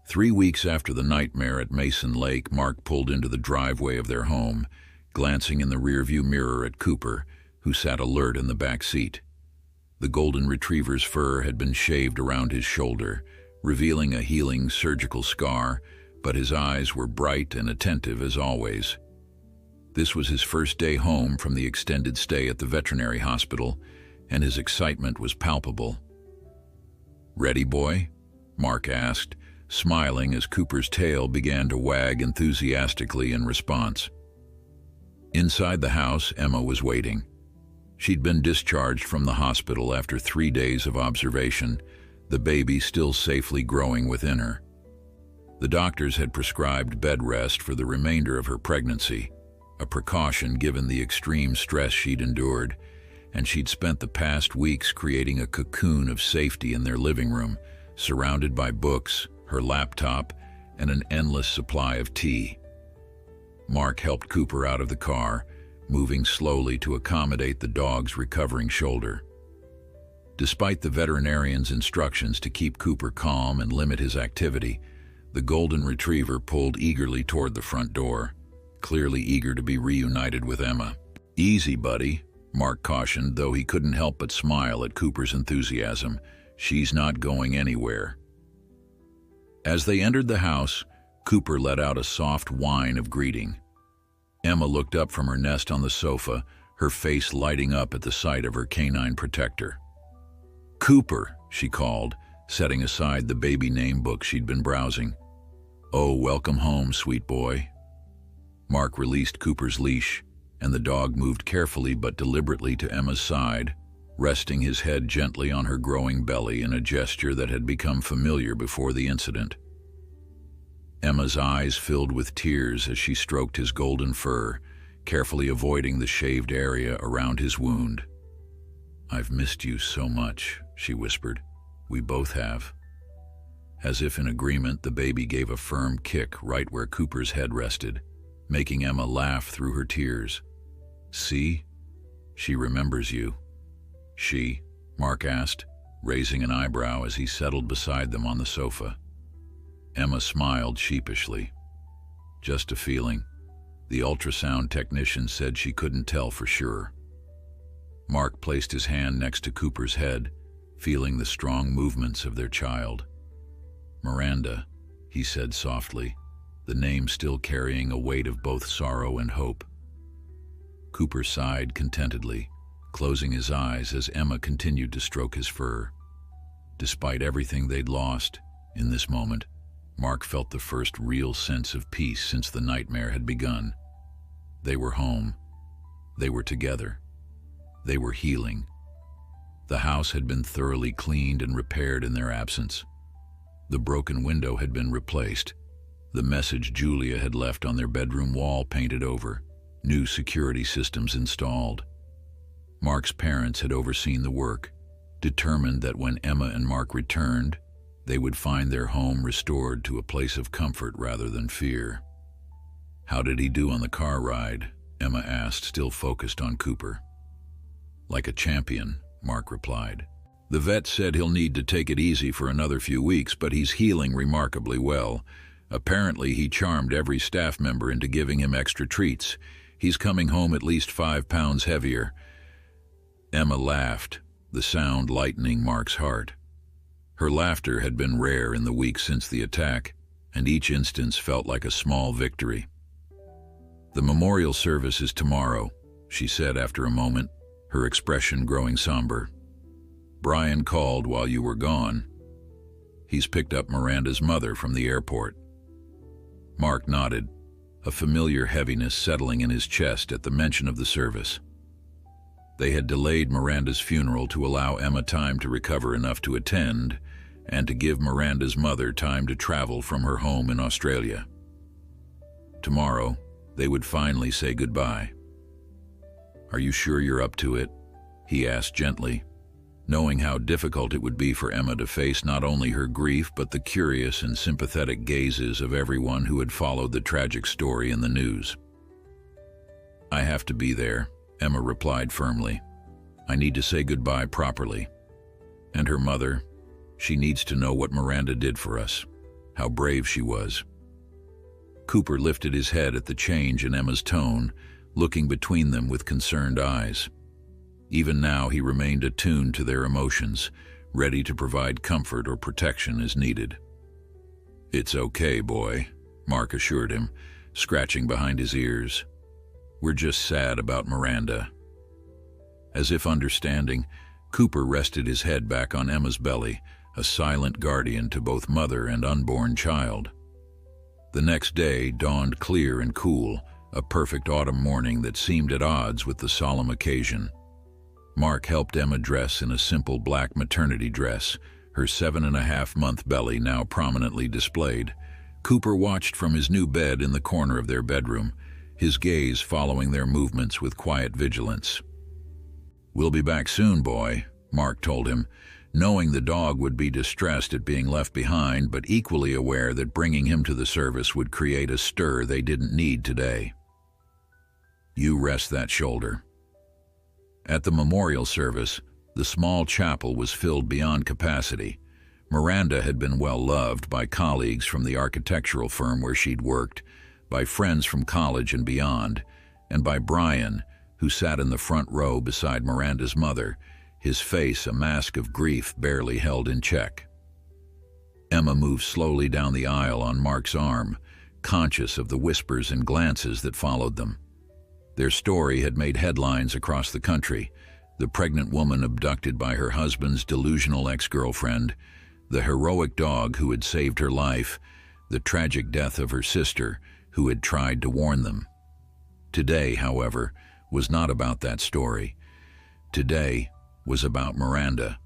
3 weeks after the nightmare at Mason Lake, Mark pulled into the driveway of their home, glancing in the rearview mirror at Cooper, who sat alert in the back seat. The golden retriever's fur had been shaved around his shoulder, revealing a healing surgical scar, but his eyes were bright and attentive as always. This was his first day home from the extended stay at the veterinary hospital, and his excitement was palpable. "Ready, boy?" Mark asked, smiling as Cooper's tail began to wag enthusiastically in response. Inside the house, Emma was waiting. She'd been discharged from the hospital after 3 days of observation, the baby still safely growing within her. The doctors had prescribed bed rest for the remainder of her pregnancy, a precaution given the extreme stress she'd endured, and she'd spent the past weeks creating a cocoon of safety in their living room, surrounded by books, her laptop, and an endless supply of tea. Mark helped Cooper out of the car, moving slowly to accommodate the dog's recovering shoulder. Despite the veterinarian's instructions to keep Cooper calm and limit his activity, the golden retriever pulled eagerly toward the front door, clearly eager to be reunited with Emma. "Easy, buddy," Mark cautioned, though he couldn't help but smile at Cooper's enthusiasm. "She's not going anywhere." As they entered the house, Cooper let out a soft whine of greeting. Emma looked up from her nest on the sofa, her face lighting up at the sight of her canine protector. "Cooper," she called, setting aside the baby name book she'd been browsing. "Oh, welcome home, sweet boy." Mark released Cooper's leash, and the dog moved carefully but deliberately to Emma's side, resting his head gently on her growing belly in a gesture that had become familiar before the incident. Emma's eyes filled with tears as she stroked his golden fur, carefully avoiding the shaved area around his wound. "I've missed you so much," she whispered. "We both have." As if in agreement, the baby gave a firm kick right where Cooper's head rested, making Emma laugh through her tears. "See? She remembers you." "She?" Mark asked, raising an eyebrow as he settled beside them on the sofa. Emma smiled sheepishly. "Just a feeling. The ultrasound technician said she couldn't tell for sure." Mark placed his hand next to Cooper's head, feeling the strong movements of their child. "Miranda," he said softly, the name still carrying a weight of both sorrow and hope. Cooper sighed contentedly, closing his eyes as Emma continued to stroke his fur. Despite everything they'd lost, in this moment, Mark felt the first real sense of peace since the nightmare had begun. They were home. They were together. They were healing. The house had been thoroughly cleaned and repaired in their absence. The broken window had been replaced, the message Julia had left on their bedroom wall painted over, new security systems installed. Mark's parents had overseen the work, determined that when Emma and Mark returned, they would find their home restored to a place of comfort rather than fear. "How did he do on the car ride?" Emma asked, still focused on Cooper. "Like a champion," Mark replied. "The vet said he'll need to take it easy for another few weeks, but he's healing remarkably well. Apparently he charmed every staff member into giving him extra treats. He's coming home at least 5 pounds heavier." Emma laughed, the sound lightening Mark's heart. Her laughter had been rare in the weeks since the attack, and each instance felt like a small victory. "The memorial service is tomorrow," she said after a moment, her expression growing somber. "Brian called while you were gone. He's picked up Miranda's mother from the airport." Mark nodded, a familiar heaviness settling in his chest at the mention of the service. They had delayed Miranda's funeral to allow Emma time to recover enough to attend, and to give Miranda's mother time to travel from her home in Australia. Tomorrow, they would finally say goodbye. "Are you sure you're up to it?" he asked gently, knowing how difficult it would be for Emma to face not only her grief but the curious and sympathetic gazes of everyone who had followed the tragic story in the news. "I have to be there," Emma replied firmly. "I need to say goodbye properly. And her mother, she needs to know what Miranda did for us, how brave she was." Cooper lifted his head at the change in Emma's tone, looking between them with concerned eyes. Even now he remained attuned to their emotions, ready to provide comfort or protection as needed. "It's okay, boy," Mark assured him, scratching behind his ears. "We're just sad about Miranda." As if understanding, Cooper rested his head back on Emma's belly, a silent guardian to both mother and unborn child. The next day dawned clear and cool, a perfect autumn morning that seemed at odds with the solemn occasion. Mark helped Emma dress in a simple black maternity dress, her 7.5-month belly now prominently displayed. Cooper watched from his new bed in the corner of their bedroom, his gaze following their movements with quiet vigilance. "We'll be back soon, boy," Mark told him, knowing the dog would be distressed at being left behind, but equally aware that bringing him to the service would create a stir they didn't need today. "You rest that shoulder." At the memorial service, the small chapel was filled beyond capacity. Miranda had been well loved by colleagues from the architectural firm where she'd worked, by friends from college and beyond, and by Brian, who sat in the front row beside Miranda's mother, his face a mask of grief barely held in check. Emma moved slowly down the aisle on Mark's arm, conscious of the whispers and glances that followed them. Their story had made headlines across the country: the pregnant woman abducted by her husband's delusional ex-girlfriend, the heroic dog who had saved her life, the tragic death of her sister who had tried to warn them. Today, however, was not about that story. Today was about Miranda.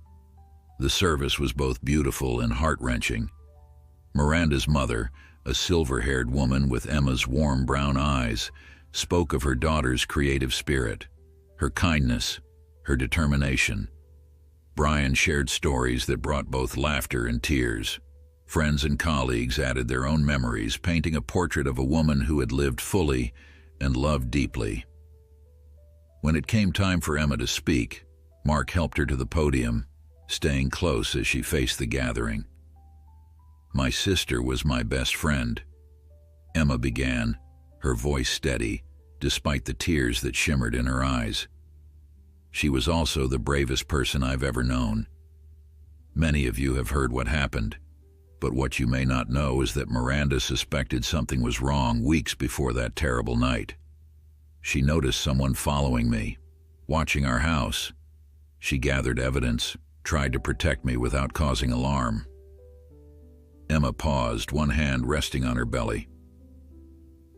The service was both beautiful and heart-wrenching. Miranda's mother, a silver-haired woman with Emma's warm brown eyes, spoke of her daughter's creative spirit, her kindness, her determination. Brian shared stories that brought both laughter and tears. Friends and colleagues added their own memories, painting a portrait of a woman who had lived fully and loved deeply. When it came time for Emma to speak, Mark helped her to the podium, staying close as she faced the gathering. "My sister was my best friend," Emma began, her voice steady, despite the tears that shimmered in her eyes. "She was also the bravest person I've ever known. Many of you have heard what happened, but what you may not know is that Miranda suspected something was wrong weeks before that terrible night. She noticed someone following me, watching our house. She gathered evidence, tried to protect me without causing alarm." Emma paused, one hand resting on her belly.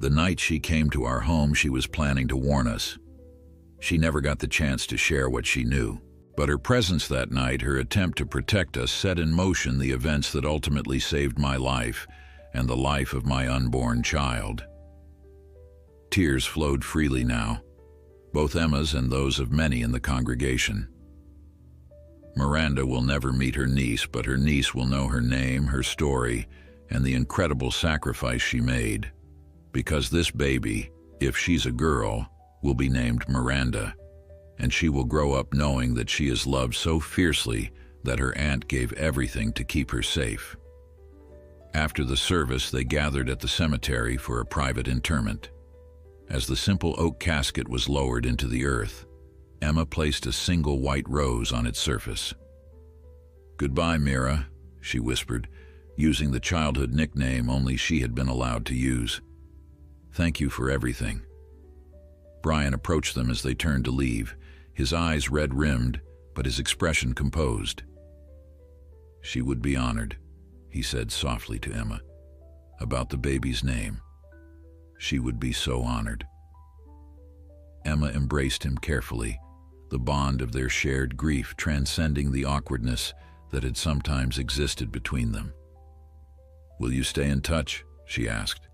"The night she came to our home, she was planning to warn us. She never got the chance to share what she knew. But her presence that night, her attempt to protect us, set in motion the events that ultimately saved my life and the life of my unborn child." Tears flowed freely now, both Emma's and those of many in the congregation. Miranda will never meet her niece, but her niece will know her name, her story, and the incredible sacrifice she made. Because this baby, if she's a girl, will be named Miranda, and she will grow up knowing that she is loved so fiercely that her aunt gave everything to keep her safe. After the service, they gathered at the cemetery for a private interment. As the simple oak casket was lowered into the earth, Emma placed a single white rose on its surface. "Goodbye, Mira," she whispered, using the childhood nickname only she had been allowed to use. "Thank you for everything." Brian approached them as they turned to leave, his eyes red-rimmed, but his expression composed. "She would be honored," he said softly to Emma, "about the baby's name. She would be so honored." Emma embraced him carefully, the bond of their shared grief transcending the awkwardness that had sometimes existed between them. "Will you stay in touch?" she asked.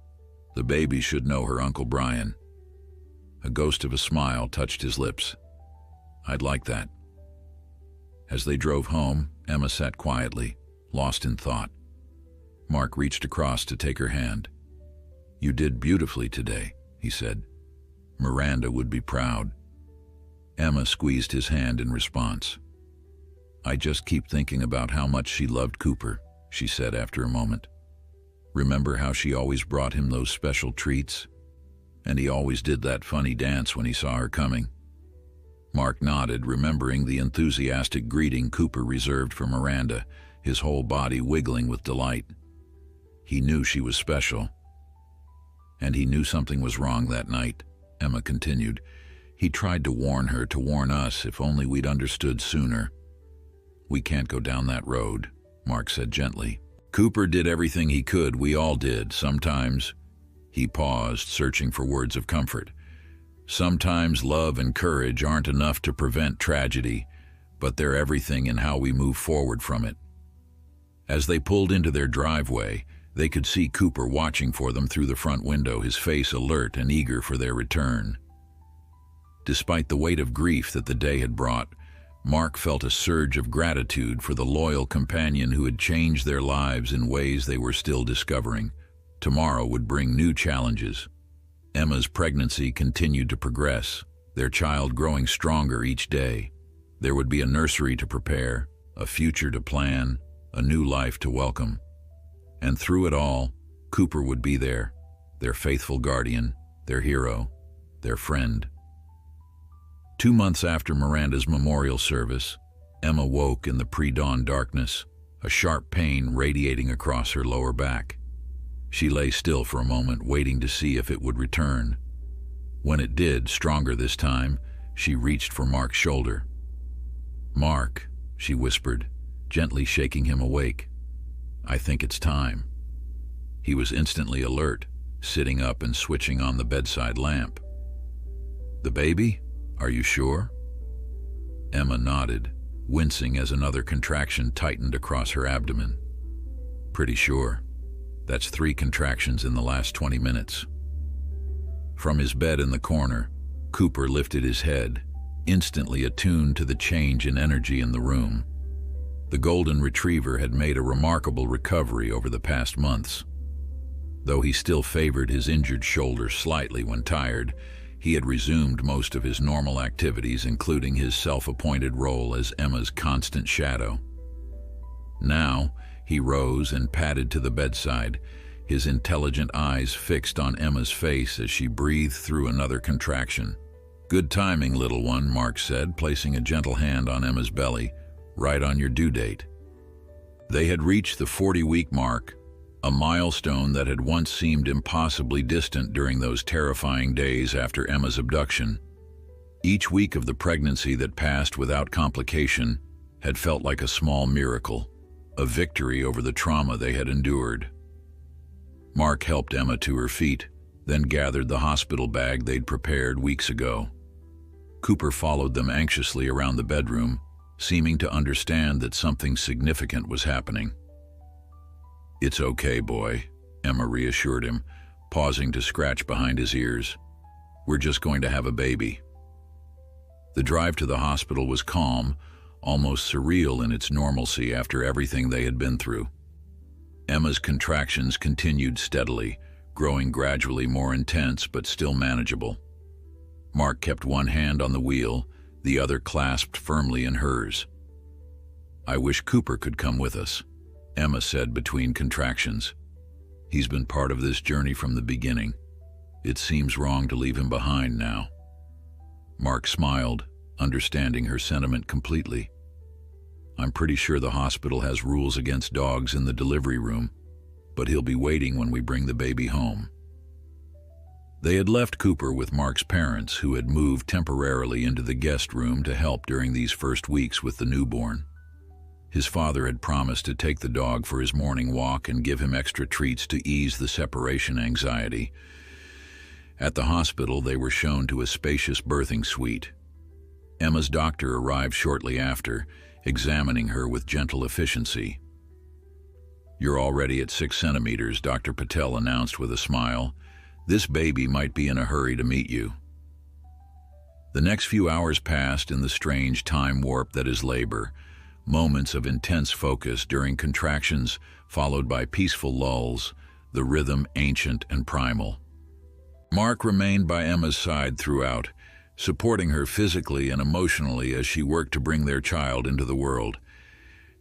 "The baby should know her Uncle Brian." A ghost of a smile touched his lips. "I'd like that." As they drove home, Emma sat quietly, lost in thought. Mark reached across to take her hand. "You did beautifully today," he said. "Miranda would be proud." Emma squeezed his hand in response. "I just keep thinking about how much she loved Cooper," she said after a moment. "Remember how she always brought him those special treats? And he always did that funny dance when he saw her coming." Mark nodded, remembering the enthusiastic greeting Cooper reserved for Miranda, his whole body wiggling with delight. He knew she was special. "And he knew something was wrong that night," Emma continued. "He tried to warn her, to warn us, if only we'd understood sooner." "We can't go down that road," Mark said gently. "Cooper did everything he could, we all did. Sometimes—" He paused, searching for words of comfort. "Sometimes love and courage aren't enough to prevent tragedy, but they're everything in how we move forward from it." As they pulled into their driveway, they could see Cooper watching for them through the front window, his face alert and eager for their return. Despite the weight of grief that the day had brought, Mark felt a surge of gratitude for the loyal companion who had changed their lives in ways they were still discovering. Tomorrow would bring new challenges. Emma's pregnancy continued to progress, their child growing stronger each day. There would be a nursery to prepare, a future to plan, a new life to welcome. And through it all, Cooper would be there, their faithful guardian, their hero, their friend. 2 months after Miranda's memorial service, Emma woke in the pre-dawn darkness, a sharp pain radiating across her lower back. She lay still for a moment, waiting to see if it would return. When it did, stronger this time, she reached for Mark's shoulder. "Mark," she whispered, gently shaking him awake. "I think it's time." He was instantly alert, sitting up and switching on the bedside lamp. "The baby? Are you sure?" Emma nodded, wincing as another contraction tightened across her abdomen. "Pretty sure. That's 3 contractions in the last 20 minutes. From his bed in the corner, Cooper lifted his head, instantly attuned to the change in energy in the room. The golden retriever had made a remarkable recovery over the past months. Though he still favored his injured shoulder slightly when tired, he had resumed most of his normal activities, including his self-appointed role as Emma's constant shadow. Now, he rose and padded to the bedside, his intelligent eyes fixed on Emma's face as she breathed through another contraction. "Good timing, little one," Mark said, placing a gentle hand on Emma's belly, "right on your due date." They had reached the 40-week mark, a milestone that had once seemed impossibly distant during those terrifying days after Emma's abduction. Each week of the pregnancy that passed without complication had felt like a small miracle, a victory over the trauma they had endured. Mark helped Emma to her feet, then gathered the hospital bag they'd prepared weeks ago. Cooper followed them anxiously around the bedroom, seeming to understand that something significant was happening. "It's okay, boy," Emma reassured him, pausing to scratch behind his ears. "We're just going to have a baby." The drive to the hospital was calm, almost surreal in its normalcy after everything they had been through. Emma's contractions continued steadily, growing gradually more intense but still manageable. Mark kept one hand on the wheel, the other clasped firmly in hers. "I wish Cooper could come with us," Emma said between contractions. "He's been part of this journey from the beginning. It seems wrong to leave him behind now." Mark smiled, understanding her sentiment completely. "I'm pretty sure the hospital has rules against dogs in the delivery room, but he'll be waiting when we bring the baby home." They had left Cooper with Mark's parents, who had moved temporarily into the guest room to help during these first weeks with the newborn. His father had promised to take the dog for his morning walk and give him extra treats to ease the separation anxiety. At the hospital, they were shown to a spacious birthing suite. Emma's doctor arrived shortly after, examining her with gentle efficiency. "You're already at 6 centimeters, Dr. Patel announced with a smile. "This baby might be in a hurry to meet you." The next few hours passed in the strange time warp that is labor, moments of intense focus during contractions followed by peaceful lulls, the rhythm ancient and primal. Mark remained by Emma's side throughout, supporting her physically and emotionally as she worked to bring their child into the world.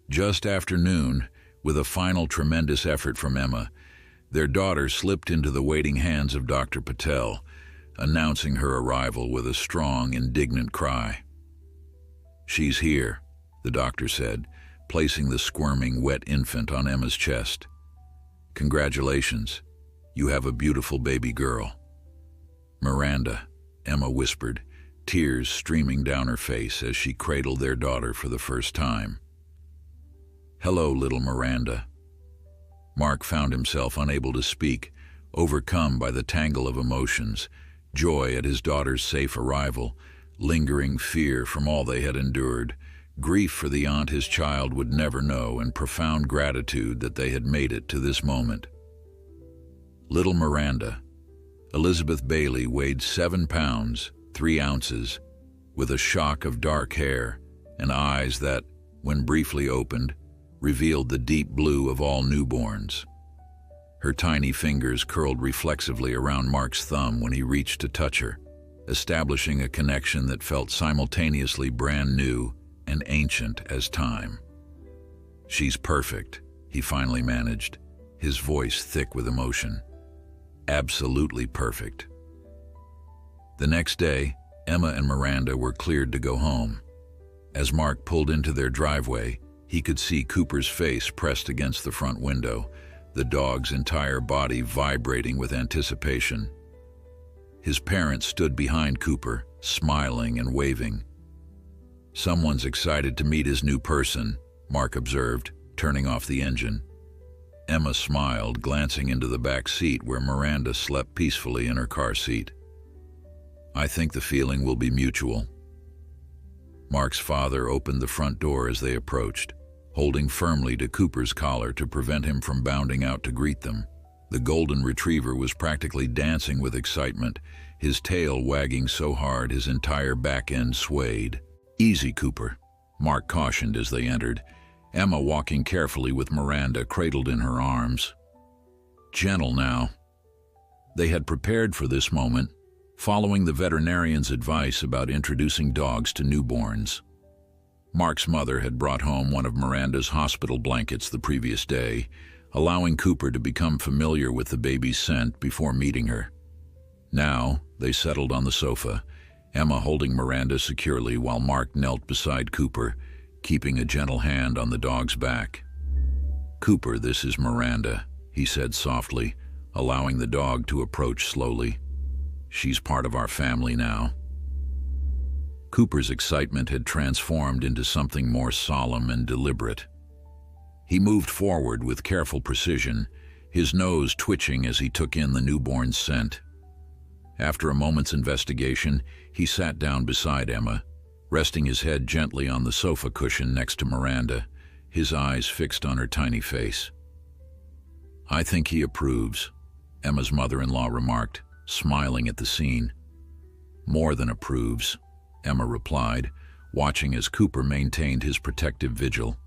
Just after noon, with a final tremendous effort from Emma, their daughter slipped into the waiting hands of Dr. Patel, announcing her arrival with a strong, indignant cry. "She's here," the doctor said, placing the squirming, wet infant on Emma's chest. "Congratulations. You have a beautiful baby girl." "Miranda," Emma whispered, tears streaming down her face as she cradled their daughter for the first time. "Hello, little Miranda." Mark found himself unable to speak, overcome by the tangle of emotions, joy at his daughter's safe arrival, lingering fear from all they had endured, grief for the aunt his child would never know, and profound gratitude that they had made it to this moment. Little Miranda. Elizabeth Bailey weighed 7 pounds, 3 ounces, with a shock of dark hair and eyes that, when briefly opened, revealed the deep blue of all newborns. Her tiny fingers curled reflexively around Mark's thumb when he reached to touch her, establishing a connection that felt simultaneously brand new and ancient as time. "She's perfect," he finally managed, his voice thick with emotion. "Absolutely perfect." The next day, Emma and Miranda were cleared to go home. As Mark pulled into their driveway, he could see Cooper's face pressed against the front window, the dog's entire body vibrating with anticipation. His parents stood behind Cooper, smiling and waving. "Someone's excited to meet his new person," Mark observed, turning off the engine. Emma smiled, glancing into the back seat where Miranda slept peacefully in her car seat. "I think the feeling will be mutual." Mark's father opened the front door as they approached, holding firmly to Cooper's collar to prevent him from bounding out to greet them. The golden retriever was practically dancing with excitement, his tail wagging so hard his entire back end swayed. "Easy, Cooper," Mark cautioned as they entered, Emma walking carefully with Miranda cradled in her arms. "Gentle now." They had prepared for this moment, following the veterinarian's advice about introducing dogs to newborns. Mark's mother had brought home one of Miranda's hospital blankets the previous day, allowing Cooper to become familiar with the baby's scent before meeting her. Now, they settled on the sofa, Emma holding Miranda securely while Mark knelt beside Cooper, keeping a gentle hand on the dog's back. "Cooper, this is Miranda," he said softly, allowing the dog to approach slowly. "She's part of our family now." Cooper's excitement had transformed into something more solemn and deliberate. He moved forward with careful precision, his nose twitching as he took in the newborn's scent. After a moment's investigation, he sat down beside Emma, resting his head gently on the sofa cushion next to Miranda, his eyes fixed on her tiny face. "I think he approves," Emma's mother-in-law remarked, smiling at the scene. "More than approves," Emma replied, watching as Cooper maintained his protective vigil.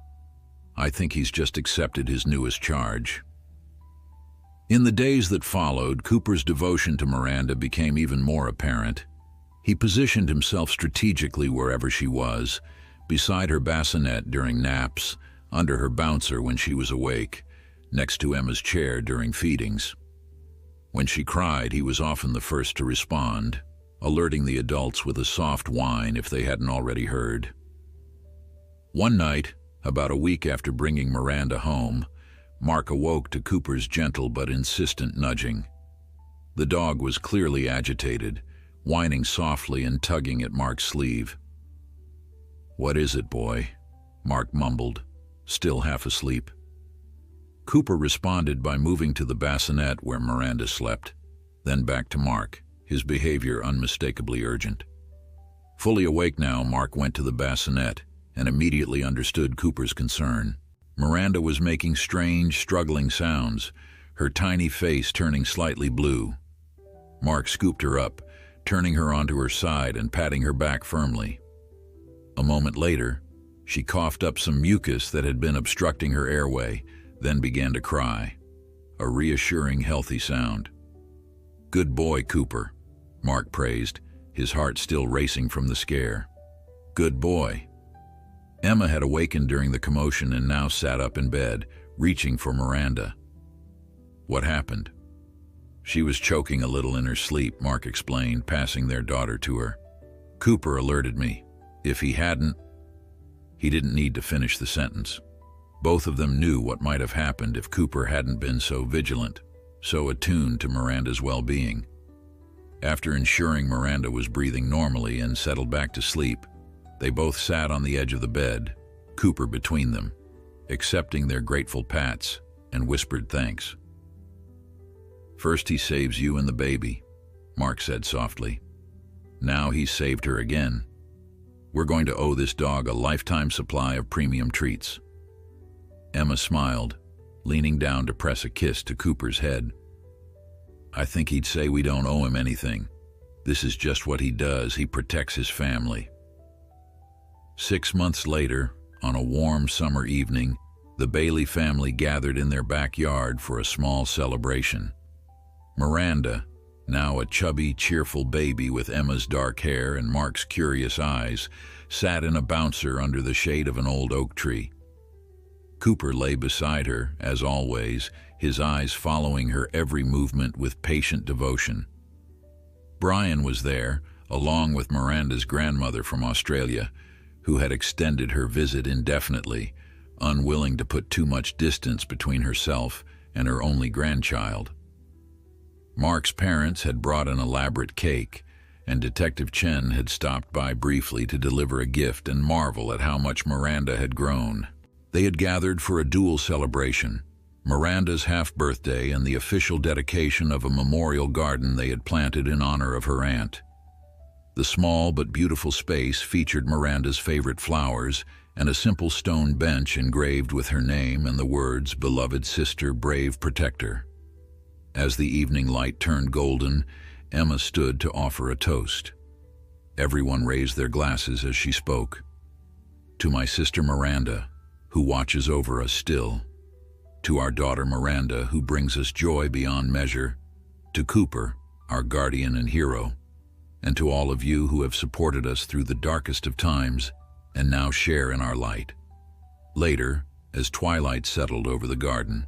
"I think he's just accepted his newest charge." In the days that followed, Cooper's devotion to Miranda became even more apparent. He positioned himself strategically wherever she was, beside her bassinet during naps, under her bouncer when she was awake, next to Emma's chair during feedings. When she cried, he was often the first to respond, alerting the adults with a soft whine if they hadn't already heard. One night, about a week after bringing Miranda home, Mark awoke to Cooper's gentle but insistent nudging. The dog was clearly agitated, whining softly and tugging at Mark's sleeve. "What is it, boy?" Mark mumbled, still half asleep. Cooper responded by moving to the bassinet where Miranda slept, then back to Mark, his behavior unmistakably urgent. Fully awake now, Mark went to the bassinet and immediately understood Cooper's concern. Miranda was making strange, struggling sounds, her tiny face turning slightly blue. Mark scooped her up, turning her onto her side and patting her back firmly. A moment later, she coughed up some mucus that had been obstructing her airway, then began to cry, a reassuring, healthy sound. "Good boy, Cooper," Mark praised, his heart still racing from the scare. "Good boy." Emma had awakened during the commotion and now sat up in bed, reaching for Miranda. "What happened?" "She was choking a little in her sleep," Mark explained, passing their daughter to her. "Cooper alerted me. If he hadn't..." He didn't need to finish the sentence. Both of them knew what might have happened if Cooper hadn't been so vigilant, so attuned to Miranda's well-being. After ensuring Miranda was breathing normally and settled back to sleep, they both sat on the edge of the bed, Cooper between them, accepting their grateful pats and whispered thanks. "First he saves you and the baby," Mark said softly. "Now he's saved her again. We're going to owe this dog a lifetime supply of premium treats." Emma smiled, leaning down to press a kiss to Cooper's head. "I think he'd say we don't owe him anything," This is just what he does. He protects his family. 6 months later, on a warm summer evening, the Bailey family gathered in their backyard for a small celebration. Miranda, now a chubby, cheerful baby with Emma's dark hair and Mark's curious eyes, sat in a bouncer under the shade of an old oak tree. Cooper lay beside her, as always, his eyes following her every movement with patient devotion. Brian was there, along with Miranda's grandmother from Australia, who had extended her visit indefinitely, unwilling to put too much distance between herself and her only grandchild. Mark's parents had brought an elaborate cake, and Detective Chen had stopped by briefly to deliver a gift and marvel at how much Miranda had grown. They had gathered for a dual celebration, Miranda's half-birthday and the official dedication of a memorial garden they had planted in honor of her aunt. The small but beautiful space featured Miranda's favorite flowers and a simple stone bench engraved with her name and the words, "Beloved sister, brave protector." As the evening light turned golden, Emma stood to offer a toast. Everyone raised their glasses as she spoke. "To my sister Miranda, who watches over us still. To our daughter Miranda, who brings us joy beyond measure. To Cooper, our guardian and hero. And to all of you who have supported us through the darkest of times and now share in our light." Later, as twilight settled over the garden,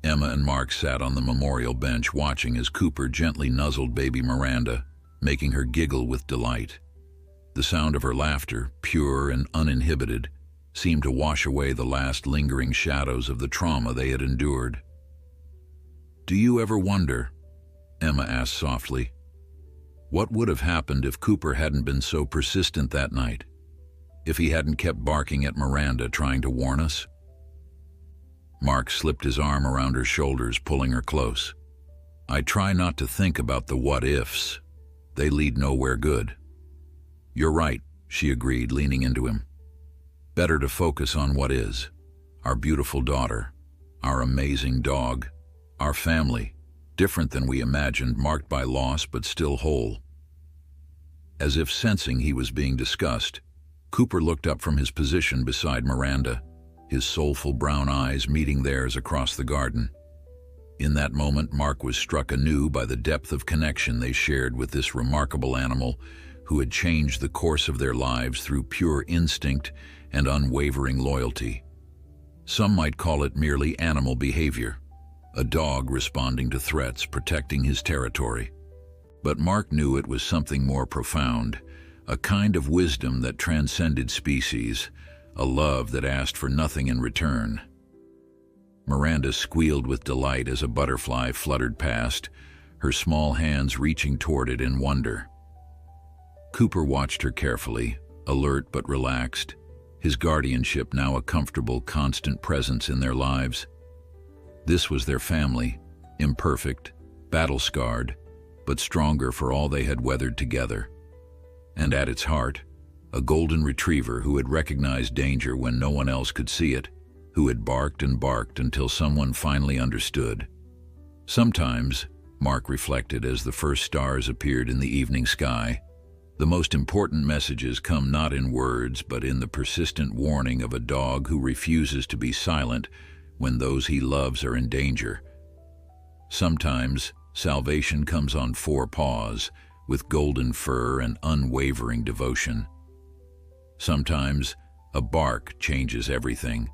Emma and Mark sat on the memorial bench watching as Cooper gently nuzzled baby Miranda, making her giggle with delight. The sound of her laughter, pure and uninhibited, seemed to wash away the last lingering shadows of the trauma they had endured. "Do you ever wonder," Emma asked softly, "what would have happened if Cooper hadn't been so persistent that night? If he hadn't kept barking at Miranda, trying to warn us?" Mark slipped his arm around her shoulders, pulling her close. "I try not to think about the what-ifs. They lead nowhere good." "You're right," she agreed, leaning into him. "Better to focus on what is. Our beautiful daughter, our amazing dog, our family, different than we imagined, marked by loss but still whole." As if sensing he was being discussed, Cooper looked up from his position beside Miranda, his soulful brown eyes meeting theirs across the garden. In that moment, Mark was struck anew by the depth of connection they shared with this remarkable animal who had changed the course of their lives through pure instinct and unwavering loyalty. Some might call it merely animal behavior, a dog responding to threats, protecting his territory. But Mark knew it was something more profound, a kind of wisdom that transcended species, a love that asked for nothing in return. Miranda squealed with delight as a butterfly fluttered past, her small hands reaching toward it in wonder. Cooper watched her carefully, alert but relaxed, his guardianship now a comfortable, constant presence in their lives. This was their family, imperfect, battle-scarred, but stronger for all they had weathered together. And at its heart, a golden retriever who had recognized danger when no one else could see it, who had barked and barked until someone finally understood. Sometimes, Mark reflected as the first stars appeared in the evening sky, the most important messages come not in words but in the persistent warning of a dog who refuses to be silent when those he loves are in danger. Sometimes, salvation comes on 4 paws, with golden fur and unwavering devotion. Sometimes, a bark changes everything,